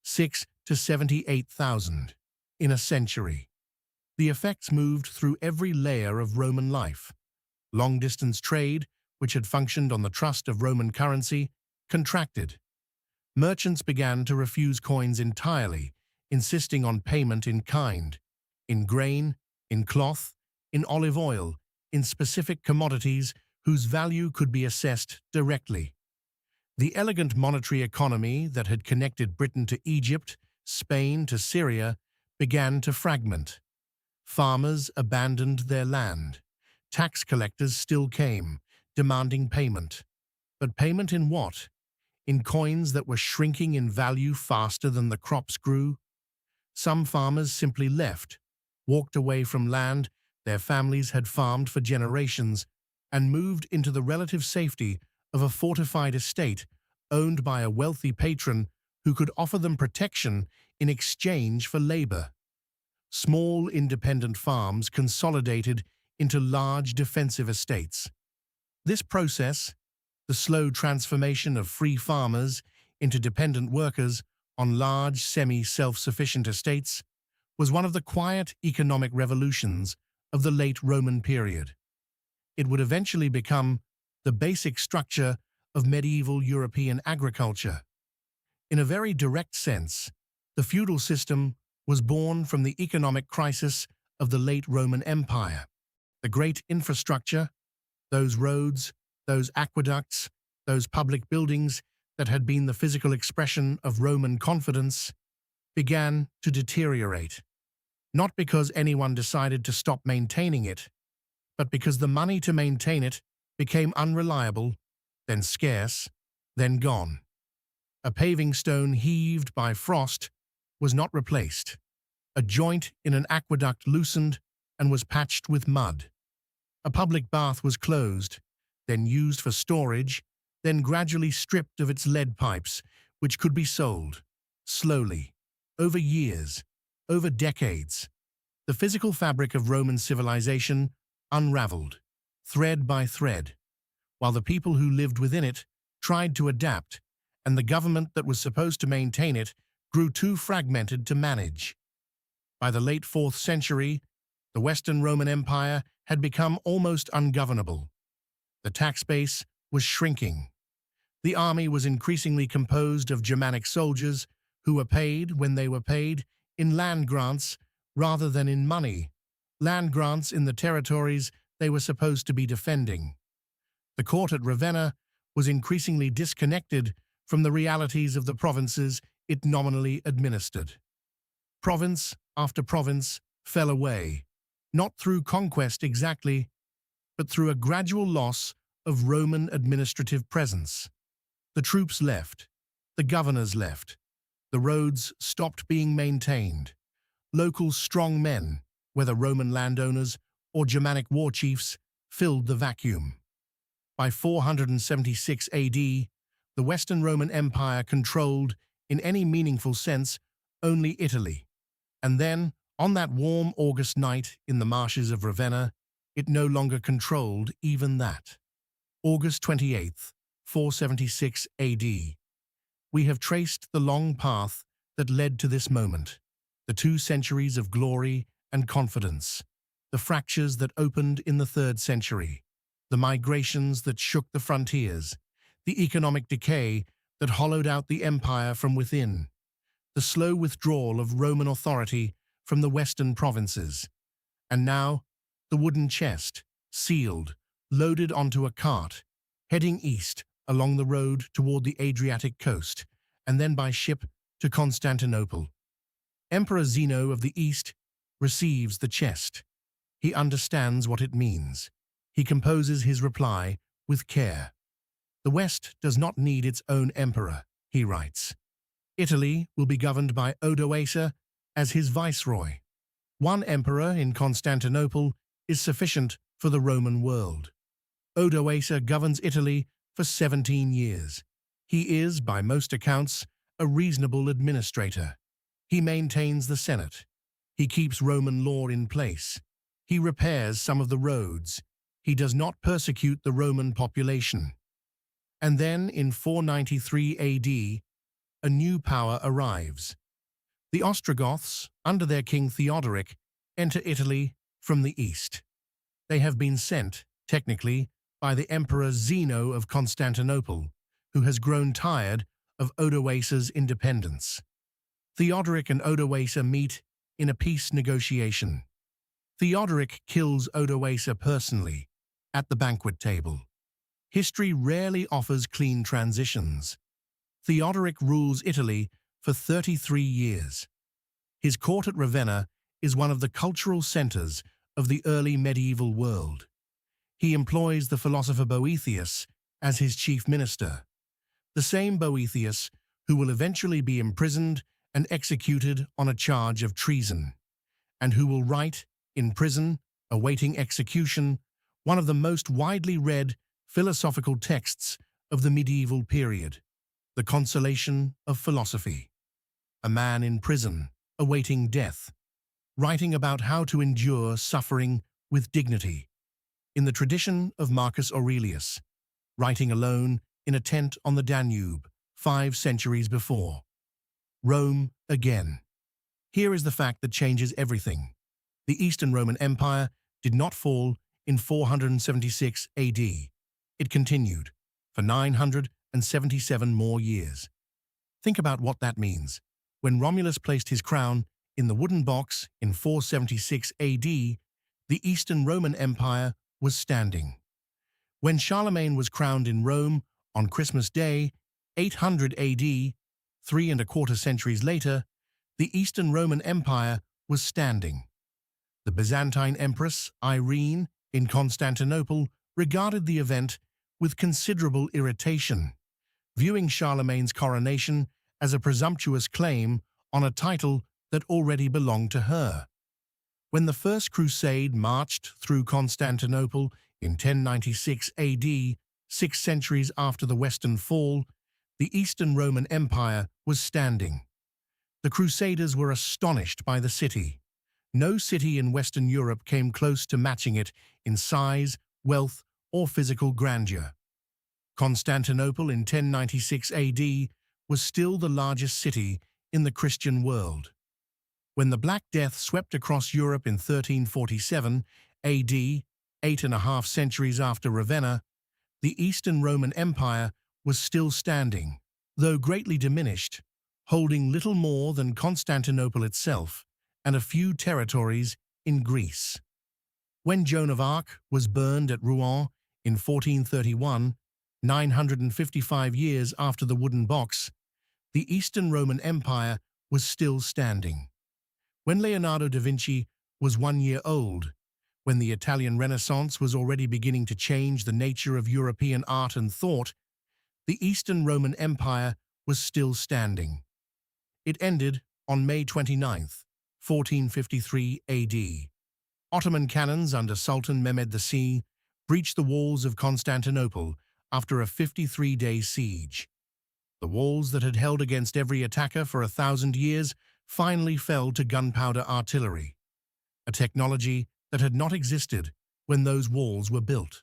6 to 78,000, in a century. The effects moved through every layer of Roman life. Long-distance trade, which had functioned on the trust of Roman currency, contracted. Merchants began to refuse coins entirely, insisting on payment in kind, in grain, in cloth, in olive oil, in specific commodities whose value could be assessed directly. The elegant monetary economy that had connected Britain to Egypt, Spain to Syria, began to fragment. Farmers abandoned their land. Tax collectors still came, demanding payment. But payment in what? In coins that were shrinking in value faster than the crops grew? Some farmers simply left, walked away from land their families had farmed for generations, and moved into the relative safety of a fortified estate owned by a wealthy patron who could offer them protection in exchange for labor. Small independent farms consolidated into large defensive estates. This process, the slow transformation of free farmers into dependent workers on large semi-self-sufficient estates, was one of the quiet economic revolutions of the late Roman period. It would eventually become the basic structure of medieval European agriculture. In a very direct sense, the feudal system was born from the economic crisis of the late Roman Empire. The great infrastructure, those roads, those aqueducts, those public buildings that had been the physical expression of Roman confidence, began to deteriorate. Not because anyone decided to stop maintaining it, but because the money to maintain it became unreliable, then scarce, then gone. A paving stone heaved by frost was not replaced. A joint in an aqueduct loosened and was patched with mud. A public bath was closed, then used for storage, then gradually stripped of its lead pipes, which could be sold, slowly, over years, over decades. The physical fabric of Roman civilization unraveled, thread by thread, while the people who lived within it tried to adapt, and the government that was supposed to maintain it grew too fragmented to manage. By the late 4th century, the Western Roman Empire had become almost ungovernable. The tax base was shrinking. The army was increasingly composed of Germanic soldiers who were paid, when they were paid, in land grants rather than in money, land grants in the territories they were supposed to be defending. The court at Ravenna was increasingly disconnected from the realities of the provinces it nominally administered. Province after province fell away, not through conquest exactly, but through a gradual loss of Roman administrative presence. The troops left, the governors left, the roads stopped being maintained. Local strong men, whether Roman landowners or Germanic war chiefs, filled the vacuum. By 476 AD, the Western Roman Empire controlled, in any meaningful sense, only Italy. And then, on that warm August night in the marshes of Ravenna, it no longer controlled even that. August 28th, 476 AD. We have traced the long path that led to this moment, the 2 centuries of glory and confidence, the fractures that opened in the 3rd century, the migrations that shook the frontiers, the economic decay that hollowed out the empire from within, the slow withdrawal of Roman authority from the western provinces. And now, the wooden chest, sealed, loaded onto a cart, heading east along the road toward the Adriatic coast, and then by ship to Constantinople. Emperor Zeno of the East receives the chest. He understands what it means. He composes his reply with care. The West does not need its own emperor, he writes. Italy will be governed by Odoacer as his viceroy. One emperor in Constantinople is sufficient for the Roman world. Odoacer governs Italy for 17 years. He is, by most accounts, a reasonable administrator. He maintains the Senate. He keeps Roman law in place. He repairs some of the roads. He does not persecute the Roman population. And then, in 493 AD, a new power arrives. The Ostrogoths, under their king Theodoric, enter Italy from the east. They have been sent, technically, by the Emperor Zeno of Constantinople, who has grown tired of Odoacer's independence. Theodoric and Odoacer meet in a peace negotiation. Theodoric kills Odoacer personally at the banquet table. History rarely offers clean transitions. Theodoric rules Italy for 33 years. His court at Ravenna is one of the cultural centers of the early medieval world. He employs the philosopher Boethius as his chief minister, the same Boethius who will eventually be imprisoned and executed on a charge of treason, and who will write, in prison, awaiting execution, one of the most widely read philosophical texts of the medieval period, The Consolation of Philosophy. A man in prison, awaiting death, writing about how to endure suffering with dignity, in the tradition of Marcus Aurelius, writing alone in a tent on the Danube 5 centuries before. Rome again. Here is the fact that changes everything. The Eastern Roman Empire did not fall in 476 AD. It continued for 977 more years. Think about what that means. When Romulus placed his crown in the wooden box in 476 AD, the Eastern Roman Empire was standing. When Charlemagne was crowned in Rome on Christmas Day, 800 AD, 3¼ centuries later, the Eastern Roman Empire was standing. The Byzantine Empress, Irene, in Constantinople, regarded the event with considerable irritation, viewing Charlemagne's coronation as a presumptuous claim on a title that already belonged to her. When the First Crusade marched through Constantinople in 1096 AD, 6 centuries after the Western fall, the Eastern Roman Empire was standing. The Crusaders were astonished by the city. No city in Western Europe came close to matching it in size, wealth, or physical grandeur. Constantinople in 1096 AD was still the largest city in the Christian world. When the Black Death swept across Europe in 1347 AD, 8½ centuries after Ravenna, the Eastern Roman Empire was still standing, though greatly diminished, holding little more than Constantinople itself and a few territories in Greece. When Joan of Arc was burned at Rouen in 1431, 955 years after the wooden box, the Eastern Roman Empire was still standing. When Leonardo da Vinci was 1 year old, when the Italian Renaissance was already beginning to change the nature of European art and thought, the Eastern Roman Empire was still standing. It ended on May 29, 1453 AD. Ottoman cannons under Sultan Mehmed II breached the walls of Constantinople after a 53-day siege. The walls that had held against every attacker for 1,000 years finally fell to gunpowder artillery, a technology that had not existed when those walls were built.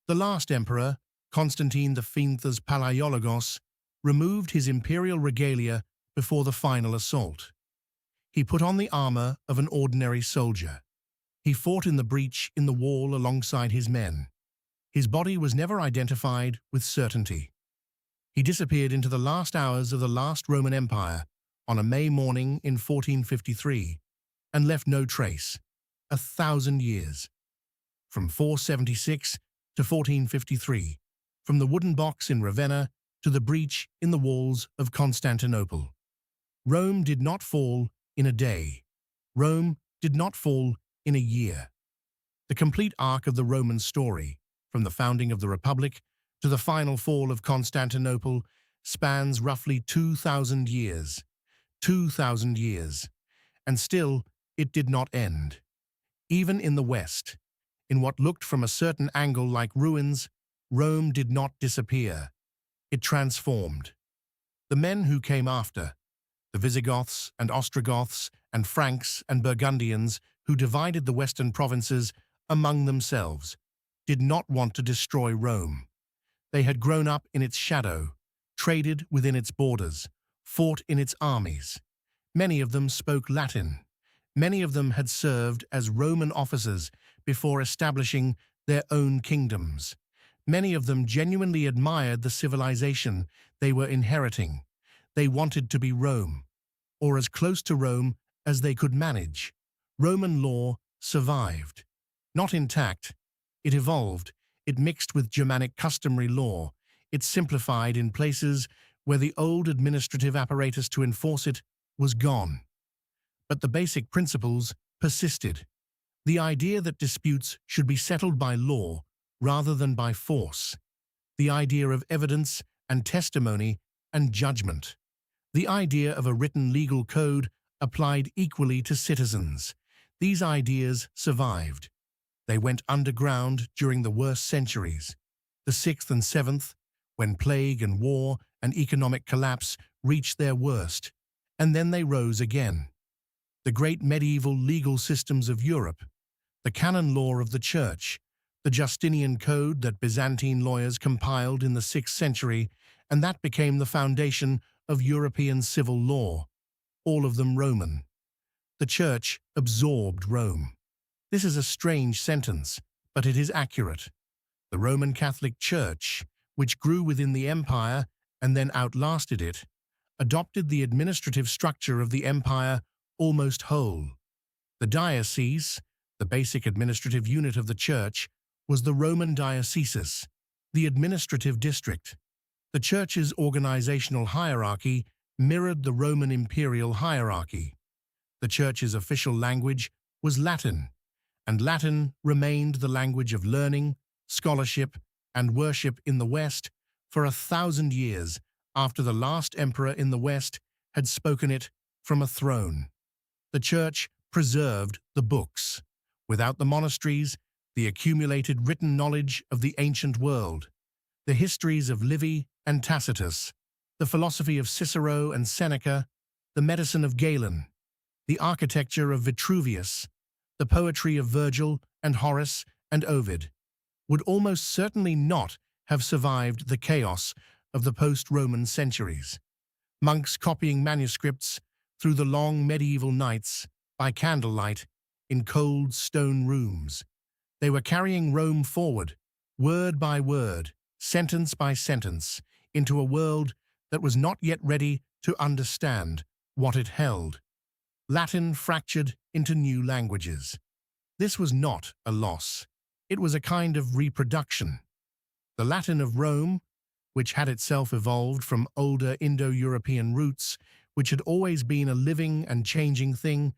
The last emperor, Constantine V Palaiologos, removed his imperial regalia before the final assault. He put on the armor of an ordinary soldier. He fought in the breach in the wall alongside his men. His body was never identified with certainty. He disappeared into the last hours of the last Roman Empire on a May morning in 1453 and left no trace. 1,000 years. From 476 to 1453, from the wooden box in Ravenna to the breach in the walls of Constantinople. Rome did not fall in a day. Rome did not fall in a year. The complete arc of the Roman story, from the founding of the Republic to the final fall of Constantinople, spans roughly 2,000 years. 2,000 years. And still, it did not end. Even in the West, in what looked from a certain angle like ruins, Rome did not disappear. It transformed. The men who came after, the Visigoths and Ostrogoths and Franks and Burgundians who divided the western provinces among themselves, did not want to destroy Rome. They had grown up in its shadow, traded within its borders, fought in its armies. Many of them spoke Latin. Many of them had served as Roman officers before establishing their own kingdoms. Many of them genuinely admired the civilization they were inheriting. They wanted to be Rome, or as close to Rome as they could manage. Roman law survived. Not intact, it evolved, it mixed with Germanic customary law, it simplified in places where the old administrative apparatus to enforce it was gone. But the basic principles persisted. The idea that disputes should be settled by law rather than by force. The idea of evidence and testimony and judgment. The idea of a written legal code applied equally to citizens. These ideas survived. They went underground during the worst centuries, the 6th and 7th, when plague and war and economic collapse reached their worst, and then they rose again. The great medieval legal systems of Europe, the canon law of the Church, the Justinian Code that Byzantine lawyers compiled in the 6th century, and that became the foundation of European civil law, all of them Roman. The Church absorbed Rome. This is a strange sentence, but it is accurate. The Roman Catholic Church, which grew within the empire and then outlasted it, adopted the administrative structure of the empire almost whole. The diocese, the basic administrative unit of the Church, was the Roman diocesis, the administrative district. The Church's organizational hierarchy mirrored the Roman imperial hierarchy. The Church's official language was Latin, and Latin remained the language of learning, scholarship, and worship in the West for 1,000 years after the last emperor in the West had spoken it from a throne. The Church preserved the books. Without the monasteries, the accumulated written knowledge of the ancient world, the histories of Livy and Tacitus, the philosophy of Cicero and Seneca, the medicine of Galen, the architecture of Vitruvius, the poetry of Virgil and Horace and Ovid, would almost certainly not have survived the chaos of the post-Roman centuries. Monks copying manuscripts through the long medieval nights by candlelight in cold stone rooms. They were carrying Rome forward, word by word, sentence by sentence, into a world that was not yet ready to understand what it held. Latin fractured into new languages. This was not a loss. It was a kind of reproduction. The Latin of Rome, which had itself evolved from older Indo-European roots, which had always been a living and changing thing,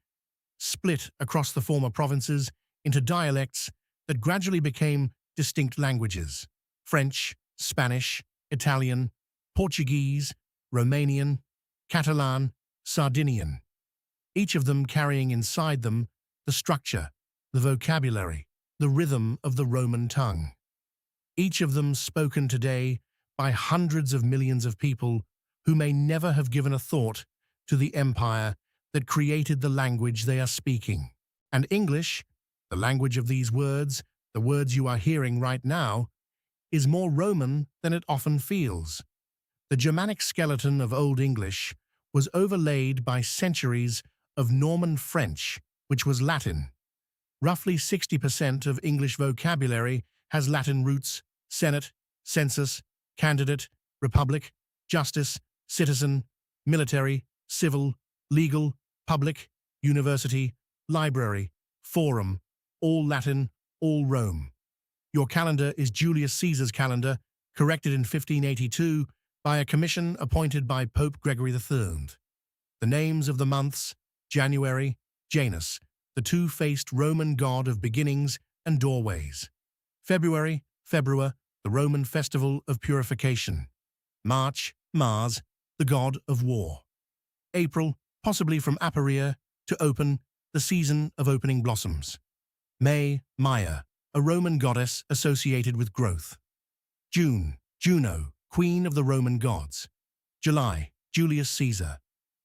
split across the former provinces into dialects that gradually became distinct languages: French, Spanish, Italian, Portuguese, Romanian, Catalan, Sardinian. Each of them carrying inside them the structure, the vocabulary, the rhythm of the Roman tongue. Each of them spoken today by hundreds of millions of people who may never have given a thought to the empire that created the language they are speaking. And English, the language of these words, the words you are hearing right now, is more Roman than it often feels. The Germanic skeleton of Old English was overlaid by centuries of Norman French, which was Latin. Roughly 60% of English vocabulary has Latin roots: Senate, census, candidate, republic, justice, citizen, military, civil, legal, public, university, library, forum, all Latin, all Rome. Your calendar is Julius Caesar's calendar, corrected in 1582 by a commission appointed by Pope Gregory III. The names of the months: January, Janus, the two-faced Roman god of beginnings and doorways. February, the Roman festival of purification. March, Mars, the god of war. April, possibly from aperia to open, the season of opening blossoms. May, Maya, a Roman goddess associated with growth. June, Juno, queen of the Roman gods. July, Julius Caesar.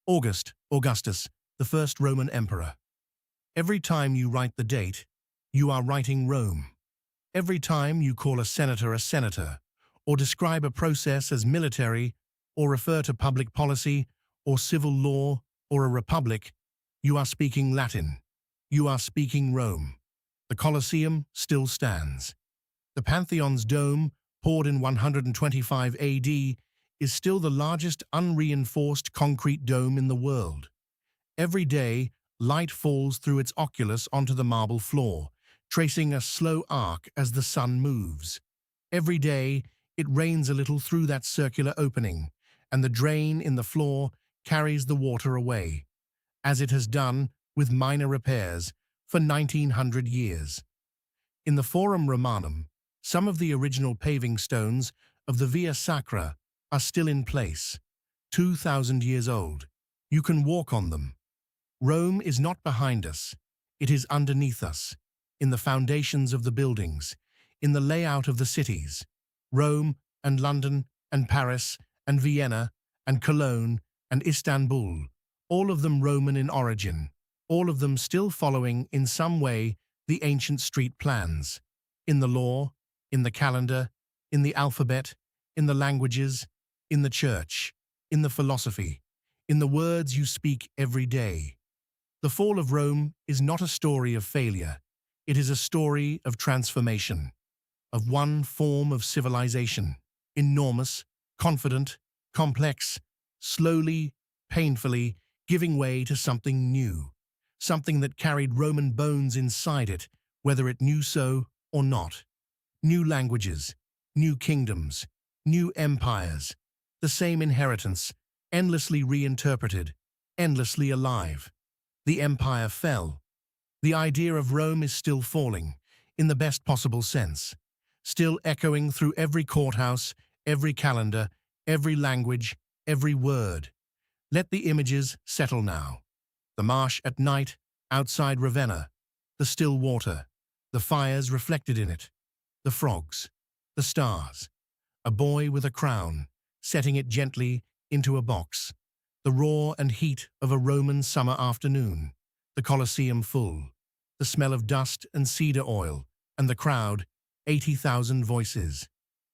August, Augustus, the first Roman emperor. Every time you write the date, you are writing Rome. Every time you call a senator, or describe a process as military, or refer to public policy, or civil law, or a republic, you are speaking Latin. You are speaking Rome. The Colosseum still stands. The Pantheon's dome, poured in 125 AD, is still the largest unreinforced concrete dome in the world. Every day, light falls through its oculus onto the marble floor, tracing a slow arc as the sun moves. Every day, it rains a little through that circular opening, and the drain in the floor carries the water away, as it has done with minor repairs for 1900 years. In the Forum Romanum, some of the original paving stones of the Via Sacra are still in place, 2,000 years old. You can walk on them. Rome is not behind us, it is underneath us, in the foundations of the buildings, in the layout of the cities. Rome and London and Paris and Vienna and Cologne and Istanbul, all of them Roman in origin, all of them still following in some way the ancient street plans, in the law, in the calendar, in the alphabet, in the languages, in the church, in the philosophy, in the words you speak every day. The fall of Rome is not a story of failure. It is a story of transformation, of one form of civilization, enormous, confident, complex, slowly, painfully giving way to something new, something that carried Roman bones inside it, whether it knew so or not. New languages, new kingdoms, new empires, the same inheritance, endlessly reinterpreted, endlessly alive. The empire fell. The idea of Rome is still falling, in the best possible sense, still echoing through every courthouse, every calendar, every language, every word. Let the images settle now. The marsh at night, outside Ravenna, the still water, the fires reflected in it, the frogs, the stars, a boy with a crown, setting it gently into a box, the roar and heat of a Roman summer afternoon, the Colosseum full, the smell of dust and cedar oil, and the crowd, 80,000 voices,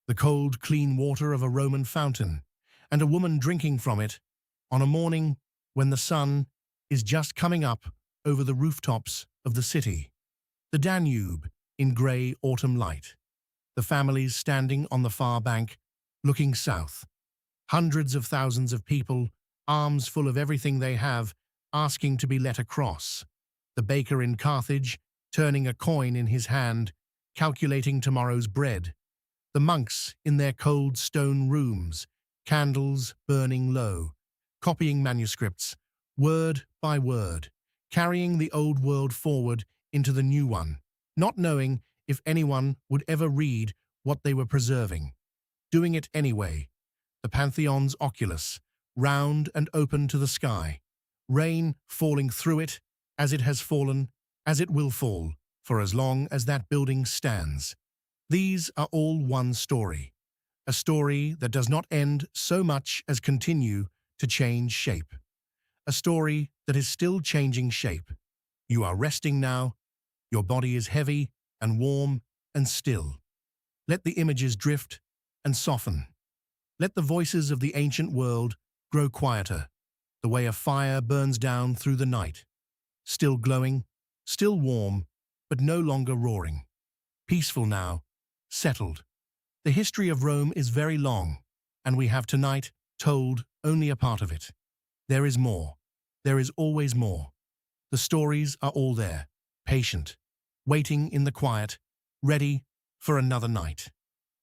the cold, clean water of a Roman fountain, and a woman drinking from it on a morning when the sun is just coming up over the rooftops of the city. The Danube in grey autumn light, the families standing on the far bank, looking south, hundreds of thousands of people, arms full of everything they have, asking to be let across. The baker in Carthage, turning a coin in his hand, calculating tomorrow's bread. The monks in their cold stone rooms, candles burning low, copying manuscripts, word by word, carrying the old world forward into the new one, not knowing if anyone would ever read what they were preserving. Doing it anyway. The Pantheon's oculus, round and open to the sky, rain falling through it as it has fallen, as it will fall, for as long as that building stands. These are all one story, a story that does not end so much as continue to change shape, a story that is still changing shape. You are resting now, your body is heavy and warm and still. Let the images drift and soften. Let the voices of the ancient world grow quieter, the way a fire burns down through the night, still glowing, still warm, but no longer roaring. Peaceful now, settled. The history of Rome is very long, and we have tonight told only a part of it. There is more. There is always more. The stories are all there, patient, waiting in the quiet, ready for another night.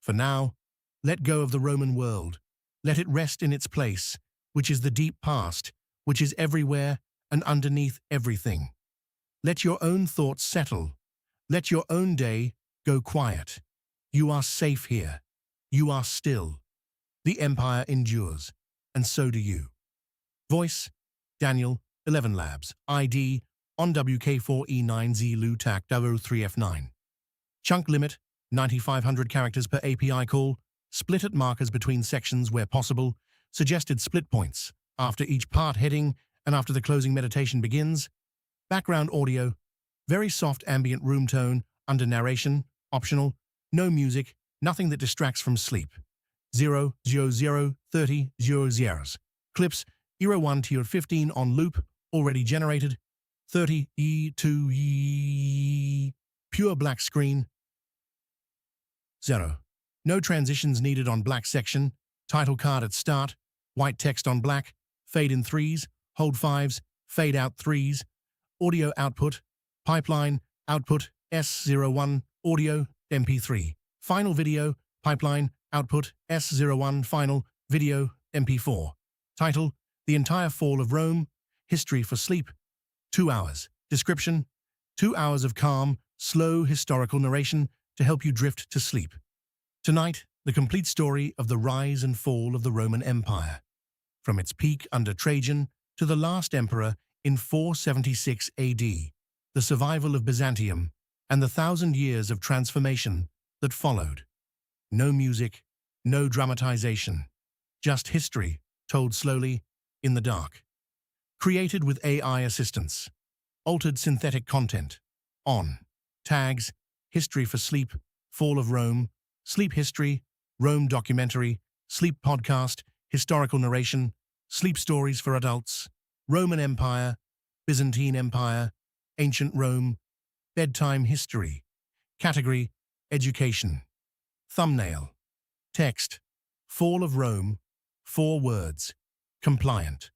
For now, let go of the Roman world. Let it rest in its place, which is the deep past, which is everywhere and underneath everything. Let your own thoughts settle. Let your own day go quiet. You are safe here. You are still. The empire endures, and so do you. Voice, Daniel, 11 Labs. ID, on WK4E9Z LUTAC 03F9. Chunk limit, 9,500 characters per API call. Split at markers between sections where possible. Suggested split points after each part heading and after the closing meditation begins. Background audio, very soft ambient room tone, under narration, optional, no music, nothing that distracts from sleep. 0, 0, 0, 30, 0, zeros. Clips, 1 to 15 on loop, already generated. 30, E2, E. Pure black screen. 0. No transitions needed on black section. Title card at start. White text on black. Fade in 3s, hold 5s, fade out 3s. Audio output. Pipeline, output, S01, audio, MP3. Final video, pipeline, output, S01, final, video, MP4. Title, The Entire Fall of Rome, History for Sleep, 2 hours. Description, 2 hours of calm, slow historical narration to help you drift to sleep. Tonight, the complete story of the rise and fall of the Roman Empire, from its peak under Trajan to the last emperor in 476 AD, the survival of Byzantium, and the 1,000 years of transformation that followed. No music, no dramatization, just history told slowly in the dark. Created with AI assistance. Altered synthetic content. On. Tags, History for Sleep, Fall of Rome, Sleep History, Rome Documentary, Sleep Podcast, Historical Narration, Sleep Stories for Adults, Roman Empire, Byzantine Empire, Ancient Rome, Bedtime History. Category, Education. Thumbnail. Text, Fall of Rome, 4 words, compliant.